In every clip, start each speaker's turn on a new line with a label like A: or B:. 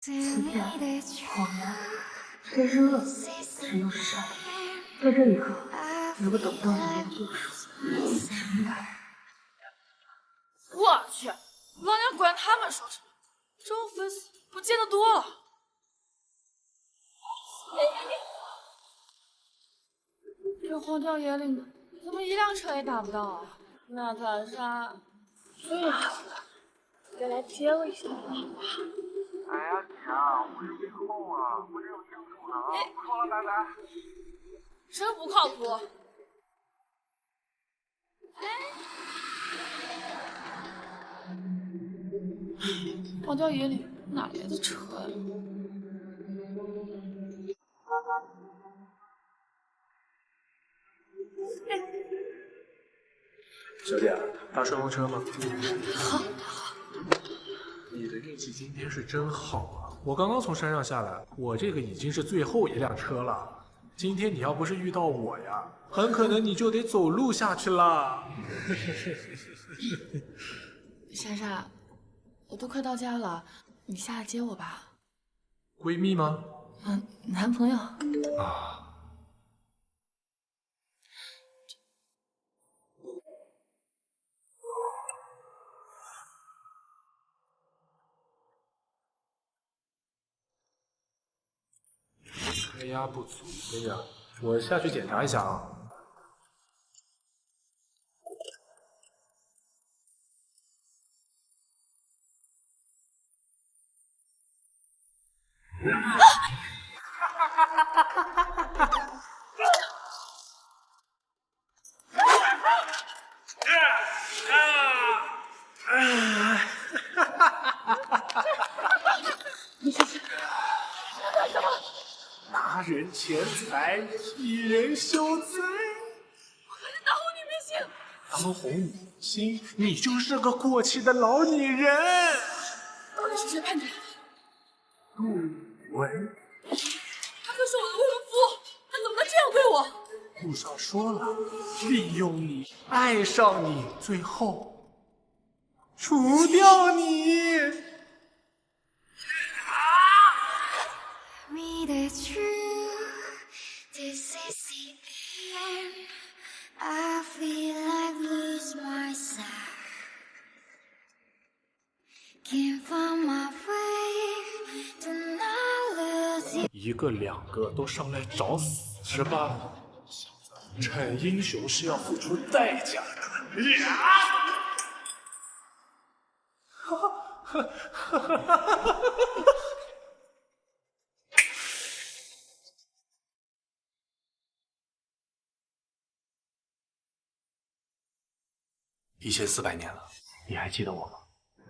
A: 欺骗、谎言，谁是恶，谁又是善良？在这一刻，如果等不到人类的救赎，只明白。
B: 我去，老娘管他们说什么，这种粉丝我见得多了。这荒郊野岭的，怎么一辆车也打不到啊？那他啥最好了，该来接我一下了。
C: 哎呀，姐啊，我是没空啊，我这有应酬呢啊，不说了，拜拜。
B: 真不靠谱！荒郊野岭哪来的车呀？
D: 小姐，搭顺风车吗？
B: 好。
D: 你的运气今天是真好啊！我刚刚从山上下来，我这个已经是最后一辆车了。今天你要不是遇到我呀，很可能你就得走路下去了。
B: 莎莎，我都快到家了，你下来接我吧。
D: 闺蜜吗？
B: 男朋友。
D: 啊。开压不足，跟你讲，我下去检查一下啊。拿人钱财，替人修罪。
B: 我可是当红女明星。
D: 当红女星，你就是个过气的老女人。
B: 到底是谁派你来的？
D: 杜文，
B: 他可是我的未婚夫，他怎么能这样对我？
D: 路上说了，利用你，爱上你，最后除掉你。一个两个都上来找死是吧？逞英雄是要付出代价的。1400年了，你还记得我吗？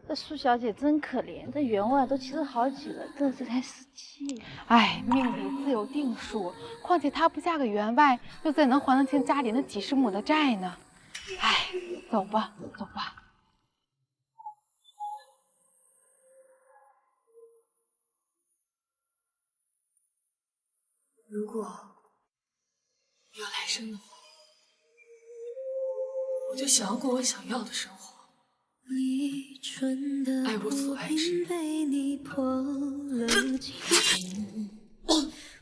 E: 这苏小姐真可怜，这员外都70好几了，这才17。哎，命里自有定数，况且她不嫁个员外，又怎能还得清家里那几10亩的债呢？哎，走吧，走吧。
B: 如果有来生的话，我就想要过我想要的生活。爱我所爱之人。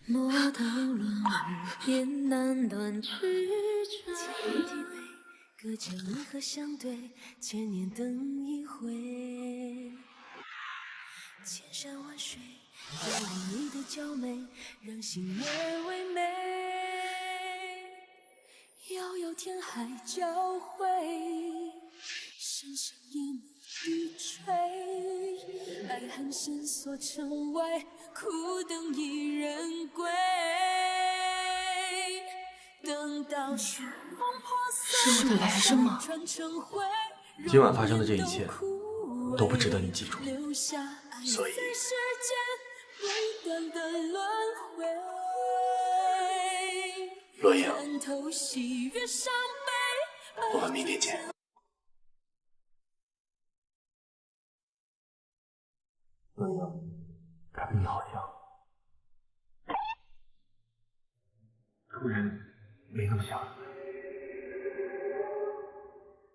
F: 莫道乱语便难断曲折，千里地北，隔江银河相对，千年等一回。千山万水，凋零你的娇美，让心越为美。遥遥天海交汇，深深一幕一吹，爱恨深锁成外，苦等一人归。等到雪崩破碎，
B: 是我的来生吗？
G: 今晚发生的这一切都不值得你记住，所以洛英，我们明天见。洛英，他跟你好像突然没那么像了。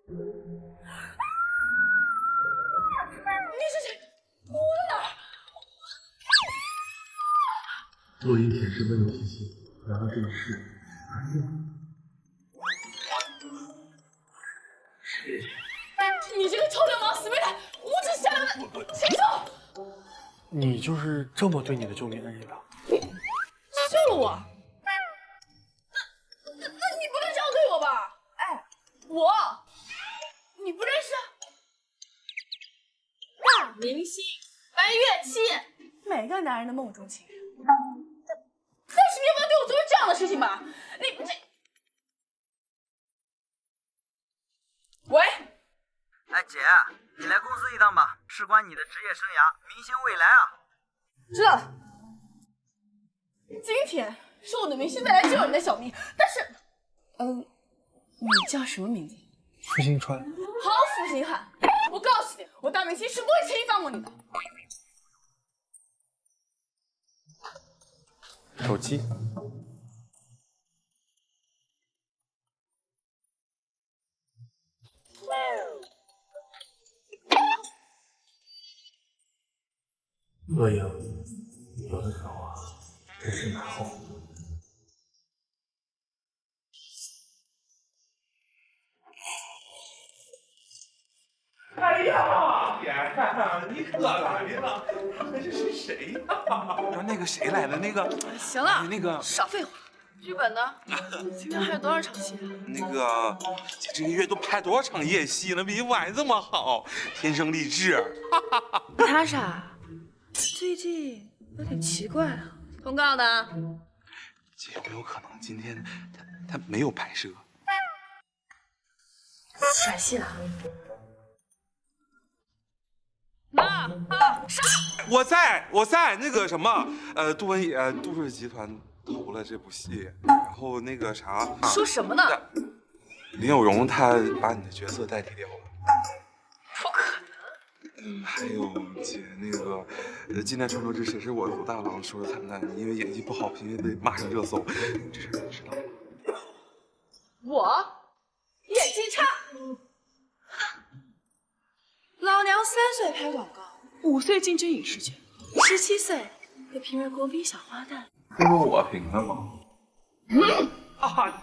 B: 你是谁？我在哪儿？
D: 录音显示温柔体系，然后这里是
B: 你这个臭流氓死变态，无耻下流的，禽兽！
D: 你就是这么对你的救命恩人的？
B: 救了我？那你不能这样对我吧？哎，你不认识？大明星白月期，每个男人的梦中情人。但是你也不能对我做出这样的事情吧？你这……喂。
H: 哎，姐，你来公司一趟吧，事关你的职业生涯、明星未来啊！
B: 知道了。今天是我的明星未来救人的小命，但是，你叫什么名字？
D: 付星川。
B: 好，负心汉！我告诉你，我大明星是不会轻易放过你的。
D: 手机。洛英，有的时候啊，真是蛮好的。
C: 哎呀，姐，你可来了！这是谁呀？那个谁来了？那个
B: 行了，
C: 那个
B: 少废话。剧本呢？今天还有多少场戏？
C: 那个，姐这个月都拍多少场夜戏了？比我还这么好，天生丽质。
B: 他傻，最近有点奇怪啊。通告呢？
C: 姐，有没有可能今天他没有拍摄？
B: 甩戏了？
C: 我在那个什么，杜文野杜氏集团投了这部戏，然后那个啥，
B: 说什么呢？
C: 林有容她把你的角色代替掉了。
B: 不可能。
C: 还有姐，那个今天传说之谁是我武大郎说的惨淡，你因为演技不好，偏偏被骂上热搜，这事你知道吗？
B: 我演技差，老娘3岁拍广告，5岁进军影视圈，17岁被评为国民小花旦。
C: 这不我评的吗？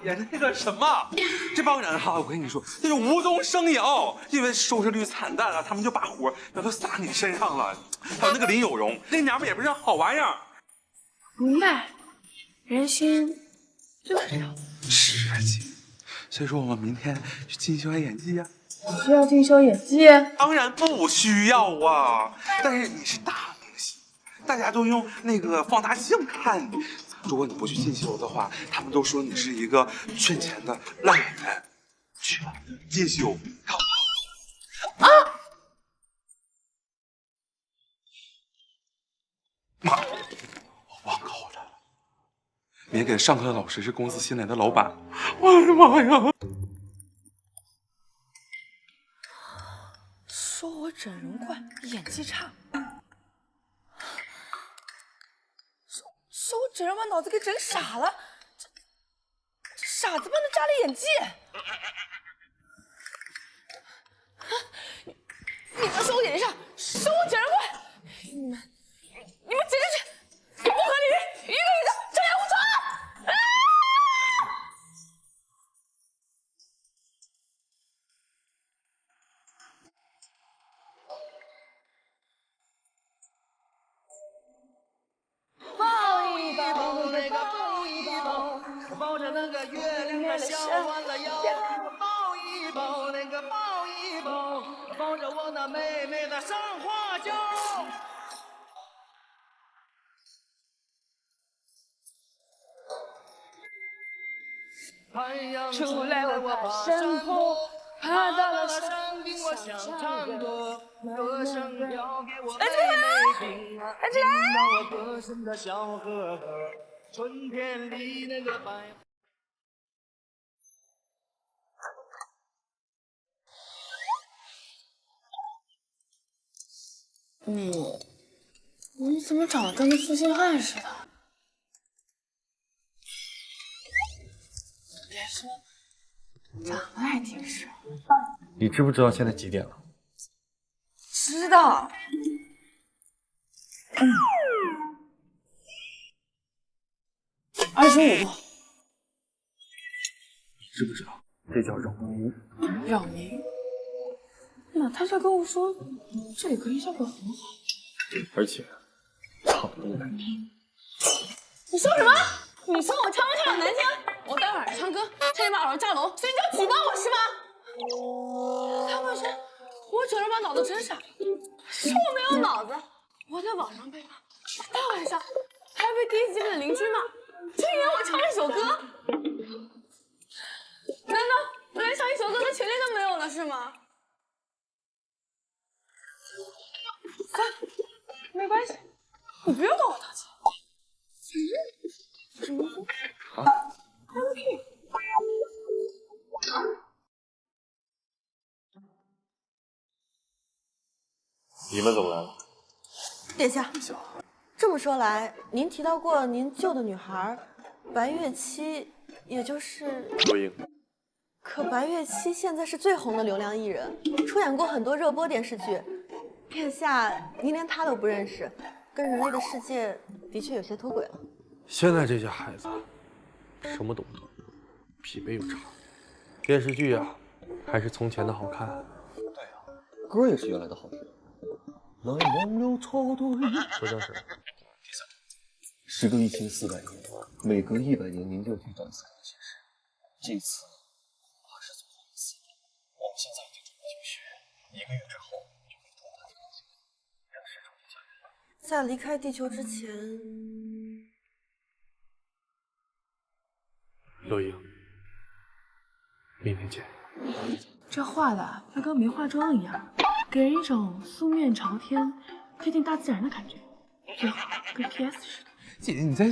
C: 姐，那个什么，这帮人哈，我跟你说，这是无中生有，因为收视率惨淡啊，他们就把活都撒你身上了。还有那个林有容，那娘们也不是好玩意儿。
B: 明白，人心就是这样。
C: 是啊，姐，所以说我们明天去进修演技呀。
B: 需要进修演技？
C: 当然不需要啊，但是你是大明星，大家都用那个放大镜看你。如果你不去进修的话，他们都说你是一个圈钱的烂演员。去吧，进修，看我。啊！妈，我忘考了。明天给上课的老师是公司新来的老板。我的妈呀！
B: 说我整容快，演技差。说我整容把脑子给整傻了，这傻子帮着扎了演技。你们说我演技差，说我整容快，你们简直是不可理喻，一个一个这样胡传！抱一抱，那个抱一抱，抱着那个月亮的小弯了腰，抱一抱，那个抱一抱，抱着我那美美的上花轿。出来我爬山坡，爬到了山顶，我想唱歌，歌声飘给我妹妹听啊，听到我歌声的小河河，春天里那个白。你怎么长得跟个负心汉似的？别说，长得还挺帅。
G: 你知不知道现在几点了？
B: 知道。35度。
G: 你知不知道这叫扰民？
B: 扰民？那他在跟我说，这里隔音效果很好。
G: 而且唱得难听。
B: 你说什么？你说我唱歌唱得难听？我待会儿唱歌，差点把老师炸楼，所以你就要举报我是吗？他们说我整人把脑子整傻了，说我没有脑子，我在网上被骂，大晚上还被第一集里的邻居骂，就因为我唱了一首歌。难道我连唱一首歌的权利都没有了是吗？算了，没关系，你不用跟我道歉。什么歌？啊 ？OK。
G: 你们怎么来了？
I: 殿下，这么说来，您提到过您救的女孩白月七，也就是
G: 若英。
I: 可白月七现在是最红的流量艺人，出演过很多热播电视剧。殿下，您连她都不认识，跟人类的世界的确有些脱轨了。
G: 现在这些孩子什么都不懂，匹配又差，电视剧啊还是从前的好看。
J: 对啊，歌也是原来的好听。难忘了错对。
G: 说正事。
J: 时隔1400年，每隔100年您就去找一次看现实。这次怕是最后一次了。我们现在已经准备就绪，1个月之后就可以投他的东西，让石头下来。
I: 在离开地球之前，
G: 若英，明天见。
B: 这画的要跟没化妆一样，给人一种素面朝天、贴近大自然的感觉，最好跟 PS 似的。
C: 姐姐，你在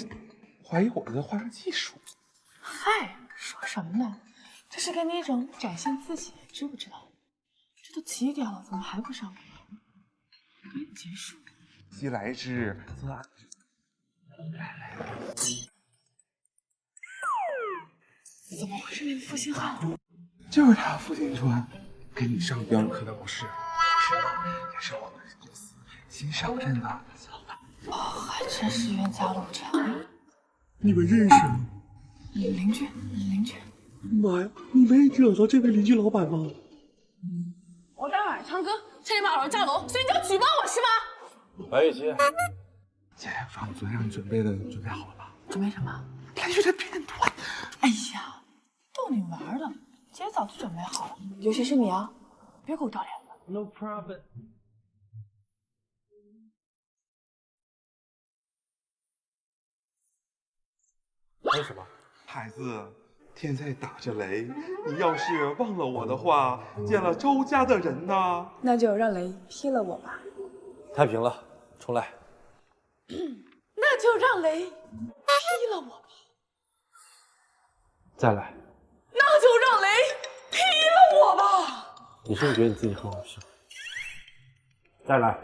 C: 怀疑我的化妆技术？
B: 嗨，说什么呢？这是给你一种展现自己，知不知道？这都几点了，怎么还不上班？赶紧结束。
C: 既来之，则安之。
B: 怎么会是那个负心汉？
C: 就是他，付金川，跟你上表演课的老师，也是我们公司新上任的老板。
B: 哦，还真是冤家路窄。
C: 你们认识吗？
B: 邻居。
J: 妈呀，你们也惹到这位邻居老板吗？
B: 我待会儿唱歌，差点把老师炸楼，所以你就要举报我是吗？
G: 白月七，
C: 姐姐，我知道你昨天让你准备的，你准备好了吧？
B: 准备什么？
C: 连续的片段。
B: 哎呀，逗你玩的，姐早就准备好了。尤其是你啊，别给我掉脸子。
G: No problem。为什么？
C: 孩子，天在打着雷，你要是忘了我的话，见了周家的人呢？
B: 那就让雷劈了我吧。
G: 太平了，重来。
B: 那就让雷劈了我吧。
G: 再来。
B: 那就让雷劈了我吧。
G: 你是不是觉得你自己很好笑？再来。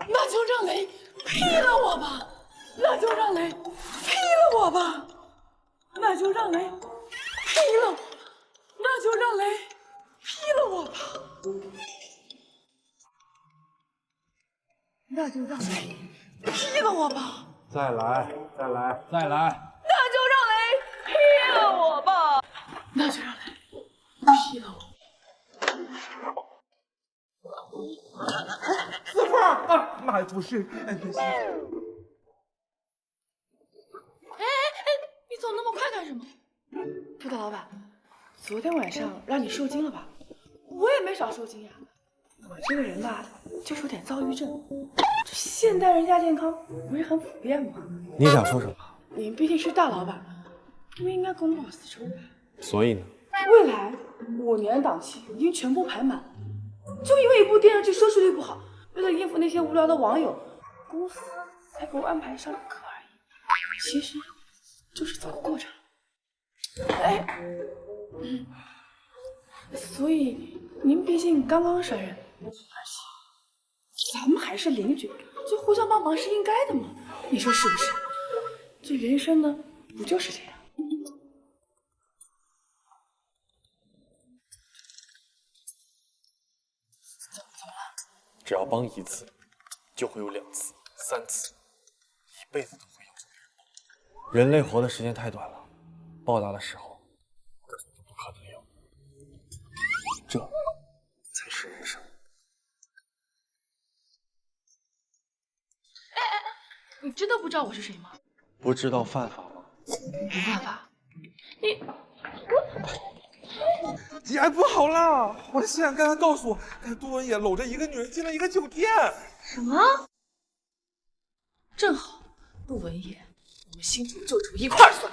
B: 那就让雷劈了我吧。那就让雷劈了我吧。那就让雷劈了我。那就让雷劈了我吧。那就让雷劈了我吧。
G: 再来。
B: 那就让雷劈了我吧。那就让雷劈了我。
C: 师傅啊，妈不是，别信。
B: 你走那么快干什么？副大老板，昨天晚上让你受惊了吧？我也没少受惊呀。我这个人吧，就是有点躁郁症。这现代人亚健康不是很普遍吗？
G: 你想说什么？
B: 您毕竟是大老板，不应该公报私仇吧？
G: 所以呢？
B: 未来5年档期已经全部排满，就因为一部电视剧收视率不好，为了应付那些无聊的网友，公司才给我安排上课而已。其实就是走个过场。所以您毕竟刚刚上任，而且咱们还是邻居，就互相帮忙是应该的嘛。你说是不是？这人生呢，不就是这样？
G: 只要帮1次，就会有2次、3次，一辈子都会要求别人帮。人类活的时间太短了，报答的时候，各种都不可能有。这才是人生。
E: 你真的不知道我是谁吗？
G: 不知道犯法吗？
E: 不犯法。你
C: 姐，不好了！我的心眼刚才告诉我，杜文野搂着一个女人进了一个酒店。
E: 什么？正好，杜文野，我们新主旧主一块儿算。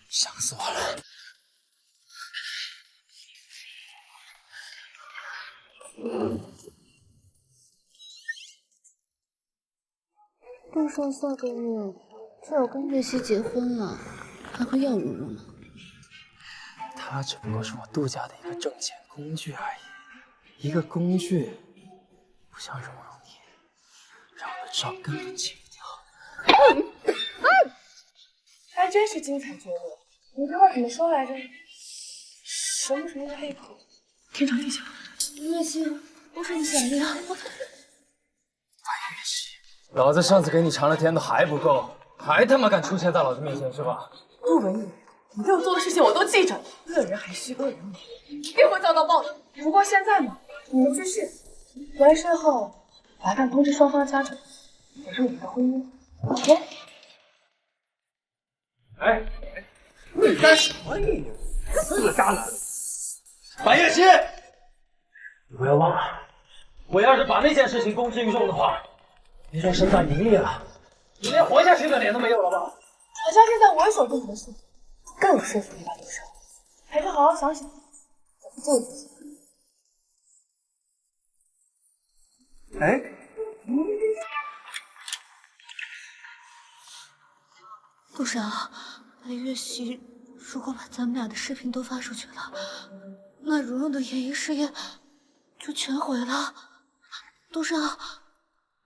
J: 想死我了！
A: 杜少夏给你，这我跟月溪结婚了，还会要蓉蓉吗？
J: 他只不过是我杜家的一个挣钱工具而已，一个工具，不像蓉蓉你，让我的账根本清不掉。
K: 还真是精彩绝伦。你这话怎么说来着？什么的黑口，天长地久。
A: 月溪，我是你想的呀。
J: 老子上次给你尝了甜的还不够，还他妈敢出现在老子面前是吧？
K: 杜文野，你对我做的事情我都记着呢。恶人还须恶人磨，一定会遭到报应。不过现在嘛，你们去试，完事后法办通知双方家长，也是我们的婚姻。OK？
J: 哎，你干什么你？死渣男！白月溪，你不要忘了，我要是把那件事情公之于众的话，别说身败名裂了，你连活下去的脸都没有了吧？
K: 好像现在我手中的事情更有说服力吧，杜少，还是好好想想怎么救自己。
J: 哎，
A: 杜少，白月溪如果把咱们俩的视频都发出去了，那蓉蓉的演艺事业就全毁了。杜少，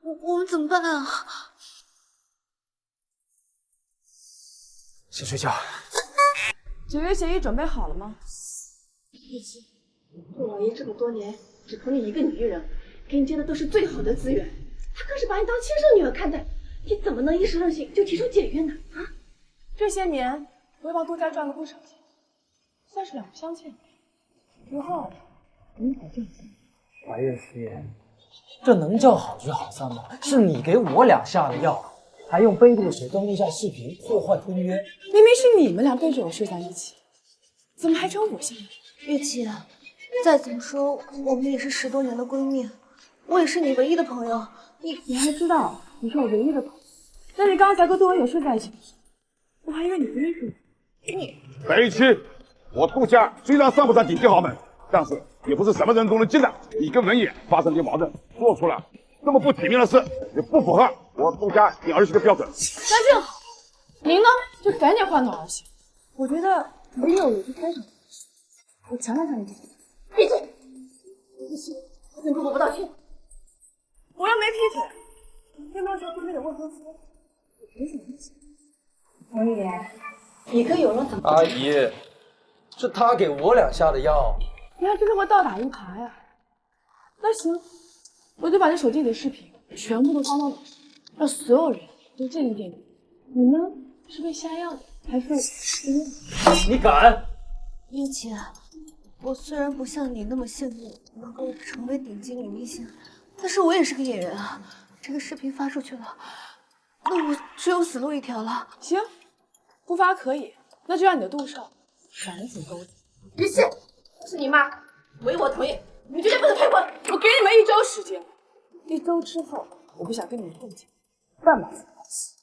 A: 我们怎么办啊？
J: 先睡觉。
K: 解约协议准备好了吗？
E: 月溪，杜老爷这么多年只疼你一个女人，给你接的都是最好的资源，他更是把你当亲生女儿看待，你怎么能一时任性就提出解约呢？啊！
K: 这些年我也帮杜家赚了不少钱，算是两不相欠。以后你保证金。
J: 白月溪，这能叫好聚好散吗？是你给我俩下的药，还用杯渡水登录下视频破坏婚约。
K: 明明是你们俩背着我睡在一起，怎么还成我幸运？
A: 月琪，再怎么说我们也是10多年的闺蜜，我也是你唯一的朋友。
K: 你还知道你是我唯一的朋友？那你刚才跟杜文野睡在一起的时候，我还以为你不认识我。你
L: 白玉期，我杜家虽然算不上顶级豪门，但是也不是什么人都能进的。你跟文野发生点矛盾，做出了这么不体面的事，也不符合我杜家你儿媳的标准。
K: 那正好，您呢就赶紧换个儿媳。我觉得没有一个开场，我强烈向你提出。闭嘴！不行，我跟杜伯伯道歉。我又没劈腿，又没有说杜文野未婚夫，我凭什么道歉？文野，你跟有人怎么？
J: 阿姨，是他给我俩下的药。
K: 你还真是会倒打一耙呀！那行，我就把这手机里的视频全部都发到网上，让所有人都鉴定鉴定，你呢是被下药的，还是
J: 你敢？
A: 月琪，我虽然不像你那么幸运能够成为顶级女明星，但是我也是个演员啊。这个视频发出去了，那我只有死路一条了。
K: 行，不发可以，那就让你的杜少赶紧勾结。于是，我是你妈，唯我同意，你们绝对不能退婚。我给你们1周时间，1周之后，我不想跟你们碰见半毛钱关系。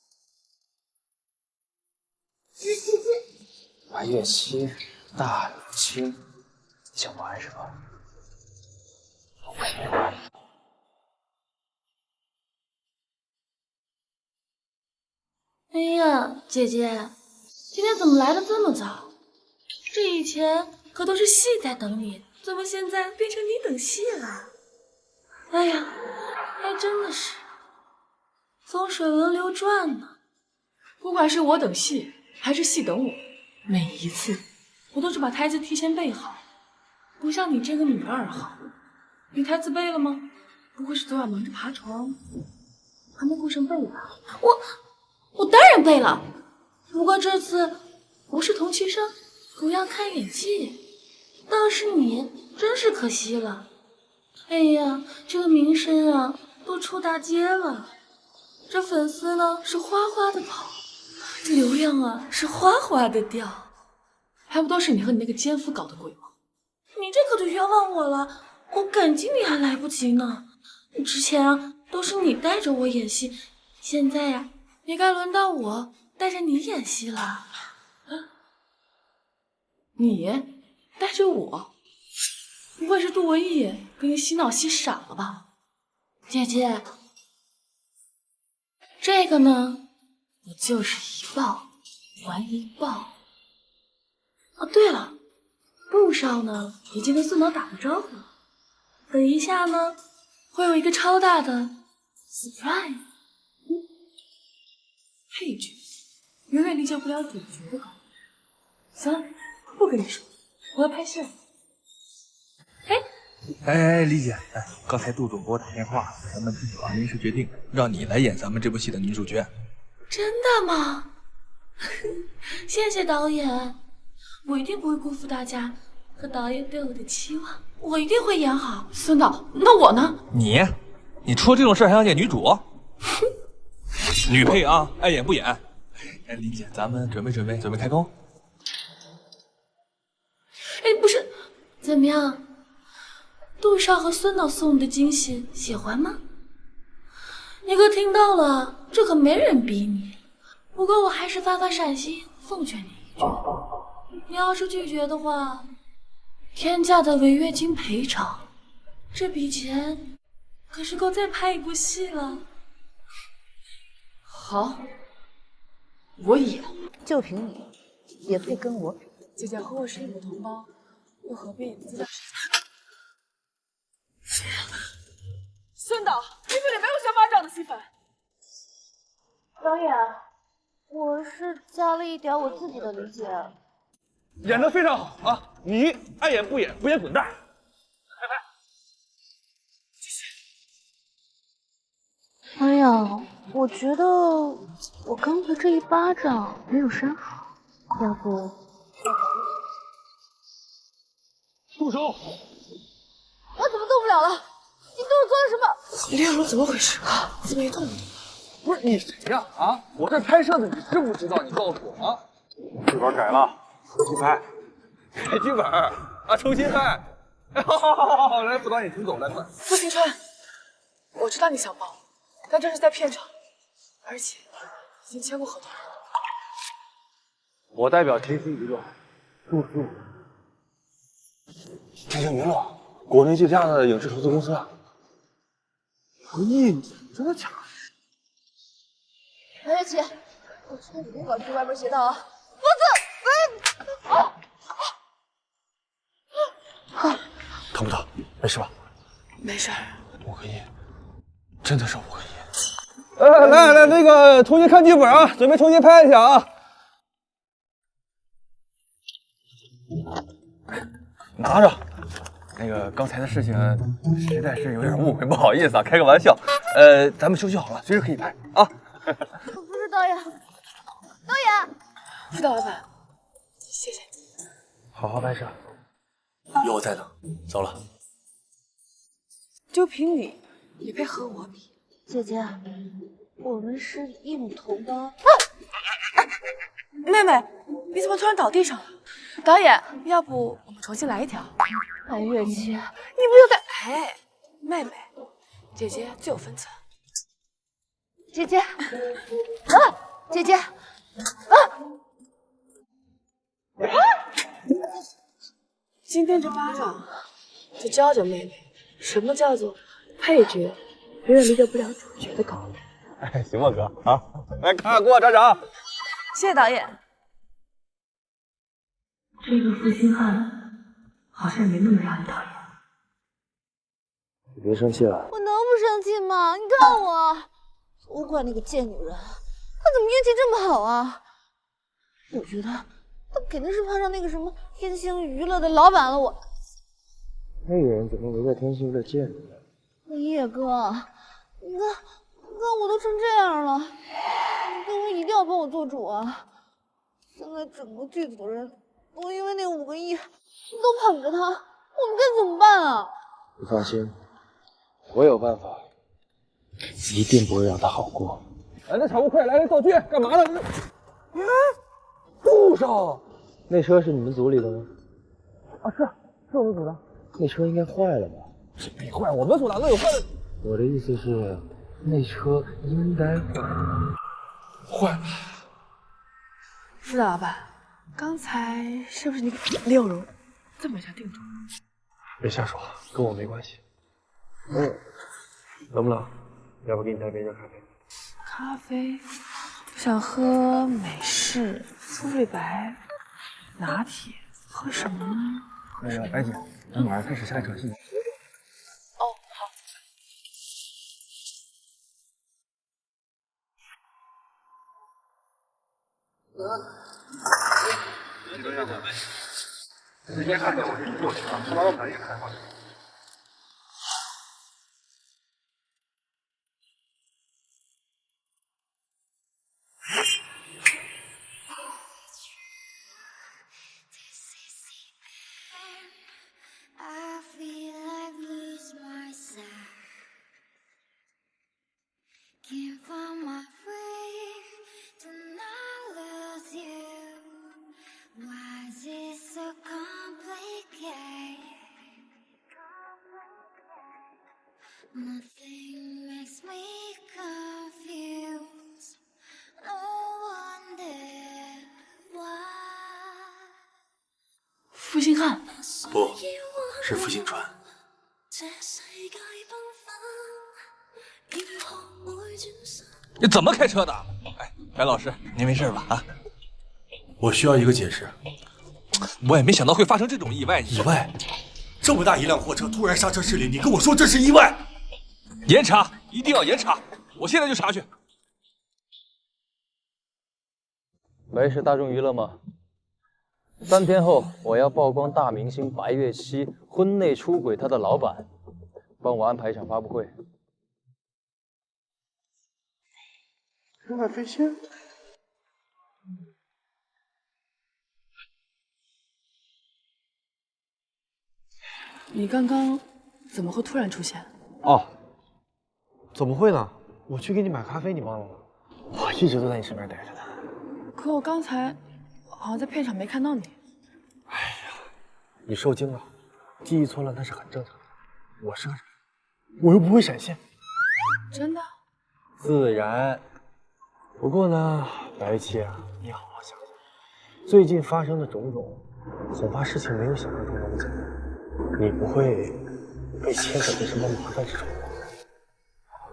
J: 白月溪，大有情，你想玩是吧？我陪你玩。
A: 哎呀，姐姐，今天怎么来的这么早？这以前可都是戏在等你，怎么现在变成你等戏了？哎呀，还真的是风水轮流转呢。
K: 不管是我等戏，还是戏等我，每一次我都是把台词提前背好，不像你这个女二号，你台词背了吗？不会是昨晚忙着爬床，
A: 还没顾上背吧？我当然背了，不过这次不是同期生，主要看演技。倒是你，真是可惜了。哎呀，这个名声啊，都出大街了。这粉丝呢是哗哗的跑，这流量啊是哗哗的掉，还不都是你和你那个奸夫搞的鬼吗？你这可就冤枉我了，我感激你还来不及呢。之前啊都是你带着我演戏，现在呀也该轮到我带着你演戏了。你带着我？不会是杜文艺给你洗脑洗傻了吧？姐姐，这个呢，我就是一报还一报。哦，对了，陆少呢已经跟孙导打过招呼了，等一下呢会有一个超大的 surprise。配角远远理解不了主角的高度。行了，不跟你说，我要拍戏了。
M: 哎，李姐，哎，刚才杜总给我打电话，咱们剧组啊临时决定让你来演咱们这部戏的女主角。
A: 真的吗？谢谢导演，我一定不会辜负大家和导演对我的期望，我一定会演好。孙导，那我呢？
M: 你出了这种事还想演女主？女配啊，爱演不演。哎，李姐，咱们准备开工。
A: 哎，不是，怎么样？杜少和孙导送你的惊喜，喜欢吗？你可听到了，这可没人逼你。不过我还是发闪心，奉劝你一句：你要是拒绝的话，天价的违约金赔偿，这笔钱可是够再拍一部戏了。
K: 好，我演。
N: 就凭你，也配跟我比？
K: 姐姐和我是异母同胞，又何必自在？孙导，你这里没有像巴掌的戏份。
N: 导演，我是加了一点我自己的理解。
L: 演得非常好啊！你爱演不演，不演滚蛋！拜拜。
N: 谢谢。哎呀，我觉得我刚才这一巴掌没有扇好，要不……
L: 住手！
N: 我怎么动不了了？你对我做了什么？
K: 炼如怎么回事？怎么一动不动？
L: 不是你谁呀？啊！我这拍摄的，你知不知道？你告诉我啊！剧本改了，重新拍。改剧本啊，重新拍。哎，好，来，副导演请走，来快。
K: 傅新川，我知道你想帮我，但这是在片场，而且已经签过合同了。
L: 我代表天星娱乐祝福天星娱乐，国内最大的影视投资公司啊。文艺，真的假的？
N: 白月琪，我劝你别搞这歪门邪道啊！
L: 疼不疼？没事吧？
K: 没事。
L: 5个亿，真的是5个亿。来，那个重新看剧本啊，准备重新拍一下啊。拿着。那个刚才的事情实在是有点误会，不好意思啊，开个玩笑。咱们休息好了，随时可以拍啊。
N: 我不是导演，导演，
K: 副导老板，谢谢你。
G: 好好拍摄，有我在呢。走了。
K: 就凭你，也配和我比？
N: 姐姐，我们是异母同胞。
K: 妹妹，你怎么突然倒地上了？导演，要不我们重新来一条？
N: 白月琪，
K: 你不就在……哎，妹妹，姐姐自有分寸。
N: 姐姐，姐姐，
K: 今天这巴掌，就教教妹妹，什么叫做配角永远理解不了主角的高度。
L: 哎，行吧，哥啊，来看给我掌掌。
K: 谢谢导演。
A: 这个负心汉好像没那么让你讨厌。
J: 你别生气了。
N: 我能不生气吗？你看我，都怪那个贱女人，她怎么运气这么好啊？我觉得她肯定是碰上那个什么天星娱乐的老板了。我
J: 那个人怎么围在天星娱乐见你？
N: 叶哥，你看看我都成这样了，你这回一定要帮我做主啊！现在整个剧组的人都因为那5个亿都捧着他，我们该怎么办啊？
J: 你放心，我有办法，一定不会让他好过。
G: 来人，场务，快来道具，干嘛呢？杜少，
J: 那车是你们组里的吗？
G: 啊，是我们组的。
J: 那车应该坏了吧？
G: 没坏，我们组哪能有坏的？
J: 我的意思是，那车应该坏了。
K: 是的，老板，刚才是不是你给李有容这么一下定住了？
J: 别瞎说，跟我没关系。冷不冷？要不给你带杯热咖啡？
K: 咖啡，我想喝美式、馥芮白、拿铁，喝什么呢？
J: 那个白姐，咱马上开始下一场戏。
K: 哦，好。
C: 直接看见我这过去了，他老板也看过去。
F: I feel like lose myself. Can't find my way to not lose you. Why is it so complicated? Nothing makes me confused. No wonder why.
A: 负心汉？
M: 不，是负心川。你怎么开车的？哎，白老师，您没事吧？啊？
O: 我需要一个解释。
M: 我也没想到会发生这种意外。
O: 意外？这么大一辆货车突然刹车失灵，你跟我说这是意外？
M: 严查，一定要严查！我现在就查去。
J: 喂，是大众娱乐吗？3天后，我要曝光大明星白月七婚内出轨她的老板，帮我安排一场发布会。
C: 热爱飞仙。
K: 你刚刚怎么会突然出现？
P: 哦，怎么会呢？我去给你买咖啡，你忘了吗？我一直都在你身边待着呢。
K: 可我刚才好像在片场没看到你。
P: 哎呀，你受惊了，记忆错乱那是很正常的。我是个人，我又不会闪现。
K: 真的？
P: 自然。不过呢，白七啊，你好好想想，最近发生的种种，恐怕事情没有想象中那么简单。你不会被牵扯进什么麻烦之中吧？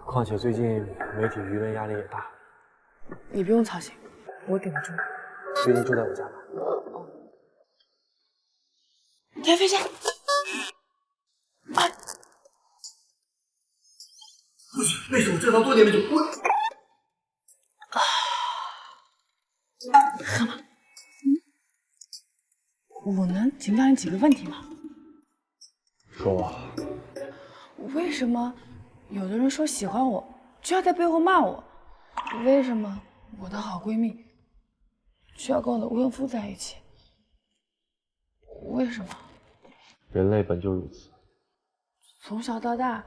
P: 况且最近媒体舆论压力也大。
K: 你不用操心，我顶得住。
P: 最近住在我家吗？
A: 田飞仙，哎，
O: 不许！那是我珍藏多年的酒，
K: 喝吗？我能请教你几个问题吗？
P: 说吧。
K: 为什么有的人说喜欢我，就要在背后骂我？为什么我的好闺蜜却要跟我的未婚夫在一起？为什么？
J: 人类本就如此。
K: 从小到大，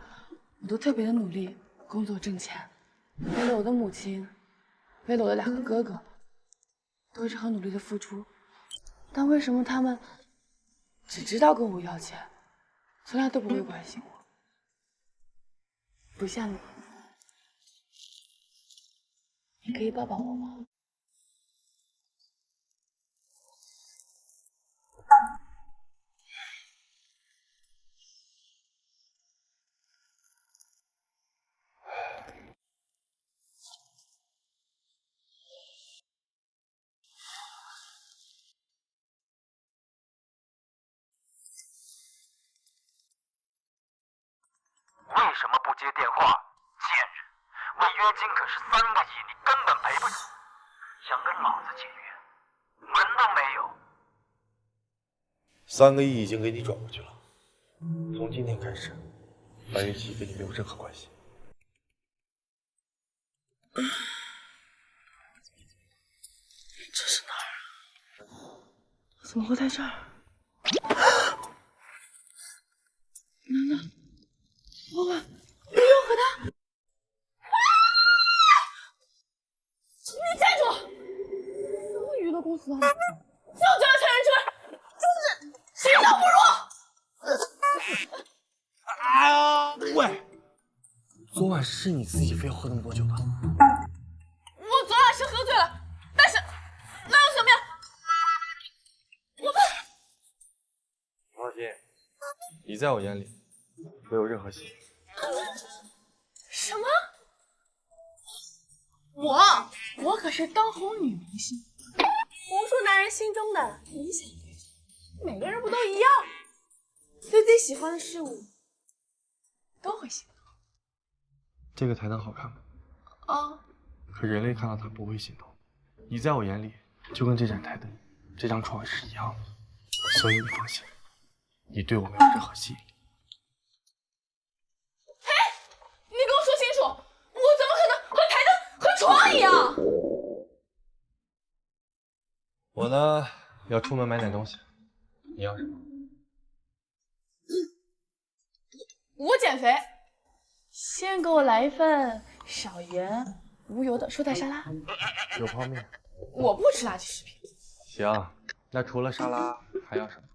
K: 我都特别的努力工作挣钱，为了我的母亲，为了我的2个哥哥，都一直很努力的付出。但为什么他们只知道跟我要钱，从来都不会关心我？不像你，你可以抱抱我吗？
H: 为什么不接电话？贱人！违约金可是3个亿，你根本赔不起。想跟老子解约，门都没有。
O: 3个亿已经给你转过去了。从今天开始，白玉琪跟你没有任何关系。
A: 这是哪儿啊？怎么会在这儿？难道老板没有和他？你站住！什么娱乐公司啊？就这样才人车，真是心脏不如！
P: 啊！喂，昨晚是你自己非要喝那么多酒的？
A: 我昨晚是喝醉了，但是那又怎么样？我们
G: 放心，你在我眼里没有任何戏。
A: 什么？我可是当红女明星，无数男人心中的理想对象。每个人不都一样？对自己喜欢的事物都会心动。
G: 这个台灯好看吗？
A: 哦，
G: 可人类看到它不会心动。你在我眼里就跟这盏台灯、这张床是一样的，所以你放心，你对我没有任何吸引力。
A: 嘿，你给我说清楚，我怎么可能和台灯和床一样？
G: 我呢，要出门买点东西，你要什么？
A: 我减肥，先给我来一份少盐无油的蔬菜沙拉。
G: 有泡面。
A: 我不吃垃圾食品。
G: 行，那除了沙拉还要什么？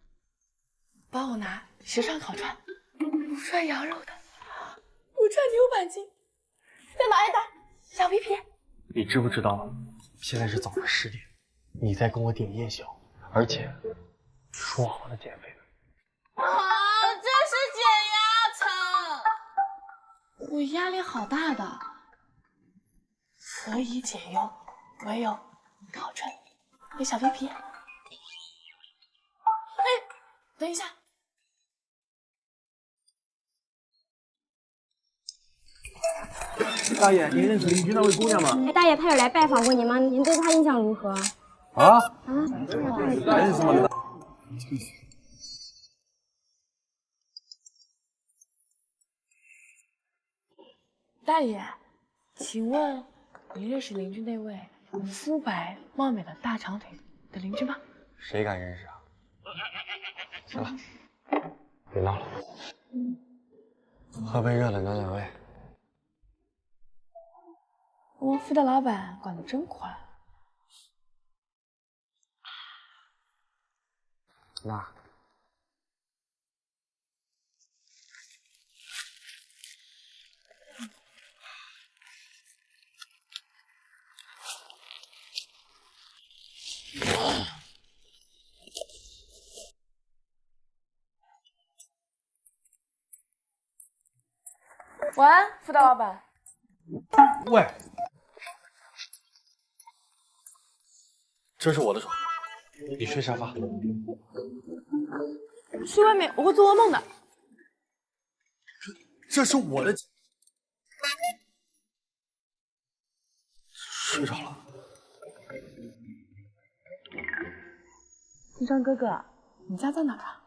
A: 帮我拿10串烤串，5串羊肉的，5串牛板筋，再拿一袋小皮皮。
P: 你知不知道现在是早上10点，你在跟我点夜宵，而且说好了减肥的。
A: 啊，这是减压餐。我压力好大的，所以解忧唯有烤串有小皮皮。哎，等一下。
P: 大爷，您认识邻居那位姑娘吗？
Q: 哎，大爷，她有来拜访过您吗？您对她印象如何？
P: 啊？
Q: 认识吗？
A: 大爷，请问您认识邻居那位肤白貌美的大长腿的邻居吗？
G: 谁敢认识啊？行了，别闹了，喝杯热的暖暖胃。
A: 我们府的老板管得真宽。
G: 那
A: 晚安，副大老板。
P: 喂，
G: 这是我的床，你睡沙发。
A: 睡外面我会做噩梦的。
O: 这是我的。
G: 睡着了。
A: 金章哥哥，你家在哪儿啊？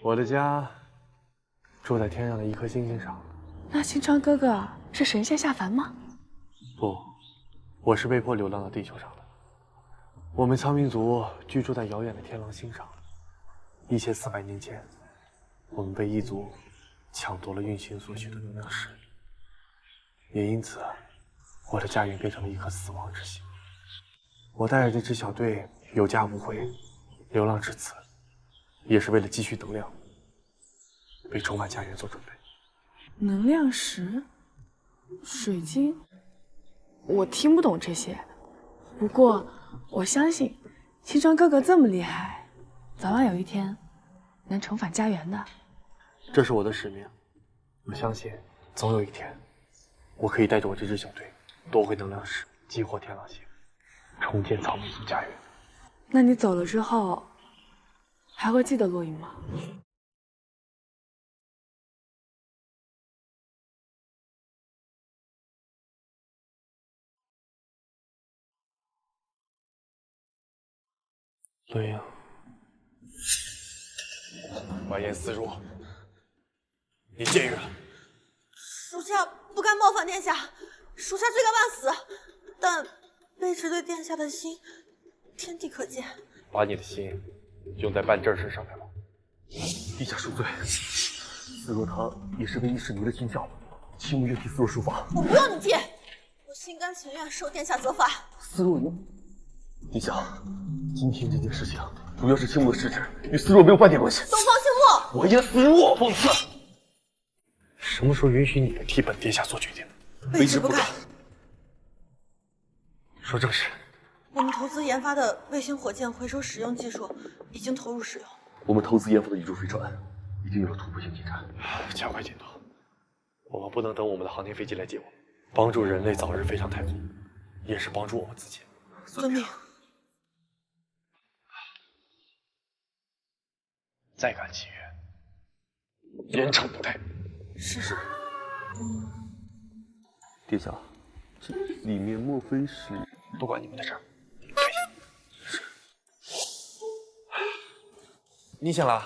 G: 我的家住在天上的一颗星星上。
A: 那星昌哥哥是神仙下凡吗？
G: 不，我是被迫流浪到地球上的。我们苍冥族居住在遥远的天狼星上。1400年前，我们被异族抢夺了运行所需的能量石，也因此，我的家园变成了一颗死亡之星。我带着这支小队有家无回，流浪至此，也是为了积蓄能量，为重返家园做准备。
A: 能量石、水晶，我听不懂这些。不过我相信，星川哥哥这么厉害，早晚有一天能重返家园的。
G: 这是我的使命，我相信总有一天，我可以带着我这支小队夺回能量石，激活天狼星，重建草莓族家园。
A: 那你走了之后，还会记得洛英吗？
G: 洛英，完颜思如，你僭越了。
I: 属下不敢冒犯殿下，属下罪该万死，但卑职对殿下的心，天地可见。
G: 把你的心用在办正事上面吧。陛下恕罪，思若堂也是为一时迷了心窍，请勿越替思若书法。
I: 我不用你替，我心甘情愿受殿下责罚。
G: 思若云，陛下，今天这件事情主要是青木的失职，与思若没有半点关系。
I: 东方青木，
G: 我言思若，讽刺。什么时候允许你们替本殿下做决定？
I: 卑职不敢。
G: 说正事。
I: 我们投资研发的卫星火箭回收使用技术已经投入使用。
G: 我们投资研发的宇宙飞船已经有了突破性进展，加快进度。我们不能等我们的航天飞机来接我们，帮助人类早日飞上太空，也是帮助我们自己。
I: 遵命。
G: 再敢契约，严惩不贷。
I: 是。
J: 殿下，这里面莫非是？
G: 不关你们的事儿。你醒了？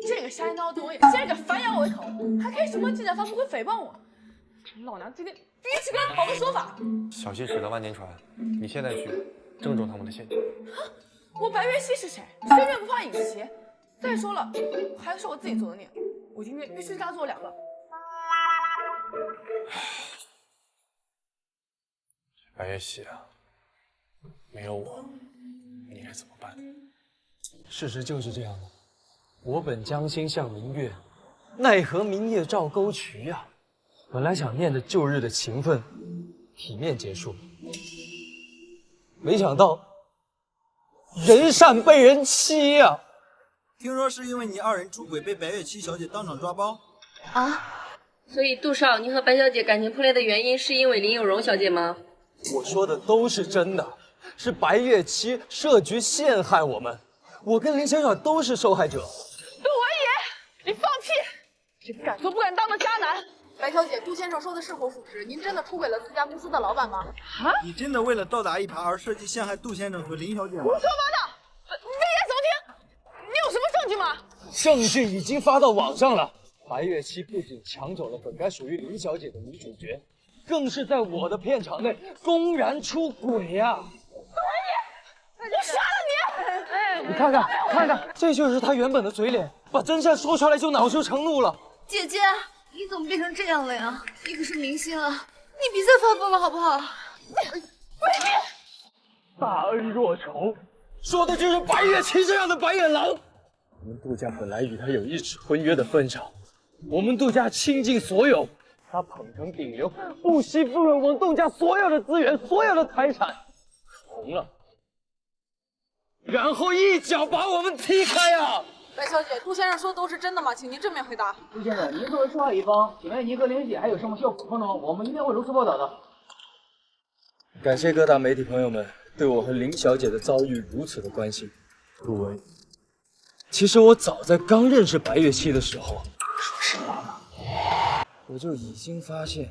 K: 这个瞎闹东西，竟然敢反咬我一口，还开什么记者发布会诽谤我？老娘今天必须给他讨个说法！
G: 小心驶得万年船，你现在去正中他们的陷阱。
K: 我白月溪是谁？虽然不怕影邪。再说了，还是我自己做的孽，我今天必须跟他做2个。
G: 白月溪啊，没有我，你该怎么办？
P: 事实就是这样的。我本将心向明月，奈何明月照沟渠呀。本来想念着旧日的情分，体面结束，没想到人善被人欺呀。
R: 听说是因为你2人出轨被白月七小姐当场抓包
S: 啊？所以杜少，你和白小姐感情破裂的原因是因为林有容小姐吗？
P: 我说的都是真的，是白月七设局陷害我们，我跟林小小都是受害者。
K: 杜文野，你放屁！这敢做不敢当的渣男！白小姐，杜先生说的是否属实？您真的出轨了自家公司的老板吗？啊！
R: 你真的为了倒打一耙而设计陷害杜先生和林小姐吗？
K: 胡说八道！危言耸听！你有什么证据吗？
P: 证据已经发到网上了。白月七不仅抢走了本该属于林小姐的女主角，更是在我的片场内公然出轨呀！
K: 我杀了你！
P: 你看看，这就是他原本的嘴脸，把真相说出来就恼羞成怒了。
N: 姐姐，你怎么变成这样了呀？你可是明星啊，你别再发疯了好不好？
P: 大恩若仇，说的就是白月七这样的白眼狼。我们杜家本来与他有一纸婚约的份上，我们杜家倾尽所有，他捧成顶流，不惜分润我们杜家所有的资源、所有的财产，红了，然后一脚把我们踢开呀！
K: 白小姐，杜先生说的都是真的吗？请您正面回答。
T: 杜先生，您作为受害一方，请问您和林姐还有什么需要补充的吗？我们一定会如实报道的。
P: 感谢各大媒体朋友们对我和林小姐的遭遇如此的关心。各位，其实我早在刚认识白月七的时候，说实话，我就已经发现，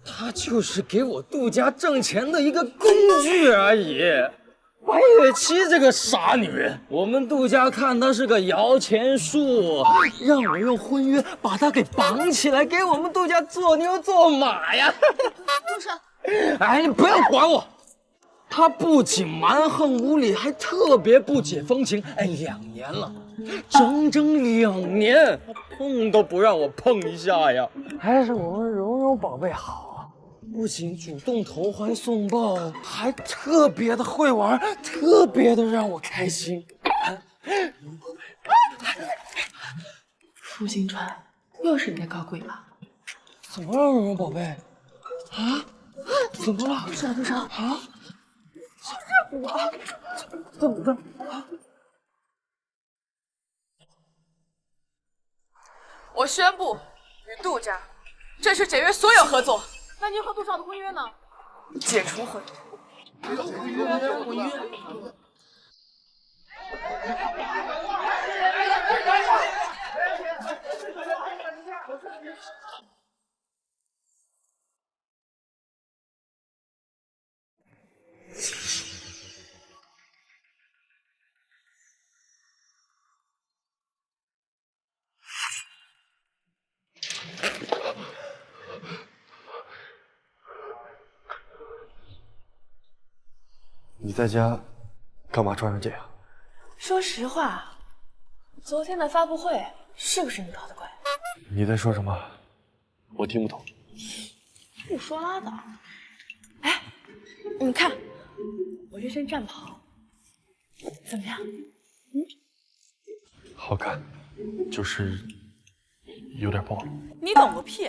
P: 她就是给我杜家挣钱的一个工具而已。白月七这个傻女人，我们杜家看她是个摇钱树，让我用婚约把她给绑起来，给我们杜家做牛做马呀！
N: 杜少，
P: 哎，你不要管我。她不仅蛮横无理，还特别不解风情。哎，2年了，整整2年，碰都不让我碰一下呀！还是我们蓉蓉宝贝好，不仅主动投怀送抱，还特别的会玩，特别的让我开心。
A: 傅星川，又是你在搞鬼吧？
P: 怎么了，蓉蓉宝贝？啊？怎么了？
A: 杜少
P: 啊？
K: 是我，
P: 怎么的？
K: 我宣布与杜家正式解约所有合作。那您和杜少的婚约呢？解除婚约。
G: 你在家干嘛穿成这样？
A: 说实话，昨天的发布会是不是你搞的鬼？
G: 你在说什么？我听不懂。
A: 不说拉倒。哎，你看我这身战袍怎么样？
G: 好看，就是有点暴露。
A: 你懂个屁！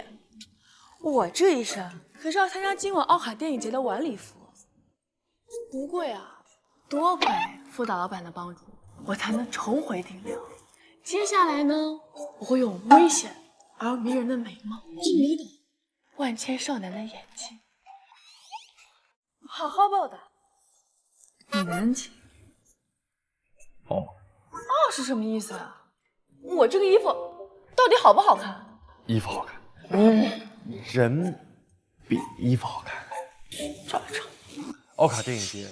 A: 我这一身可是要参加今晚奥卡电影节的晚礼服，不贵啊，多亏副导老板的帮助，我才能重回顶流。接下来呢，我会用危险而迷人的美貌，你懂，万千少男的眼睛，好好报答你的恩情。
G: 哦，
A: 是什么意思啊？我这个衣服到底好不好看？
G: 衣服好看，人比衣服好看。
A: 找不着。
G: 奥卡电影节，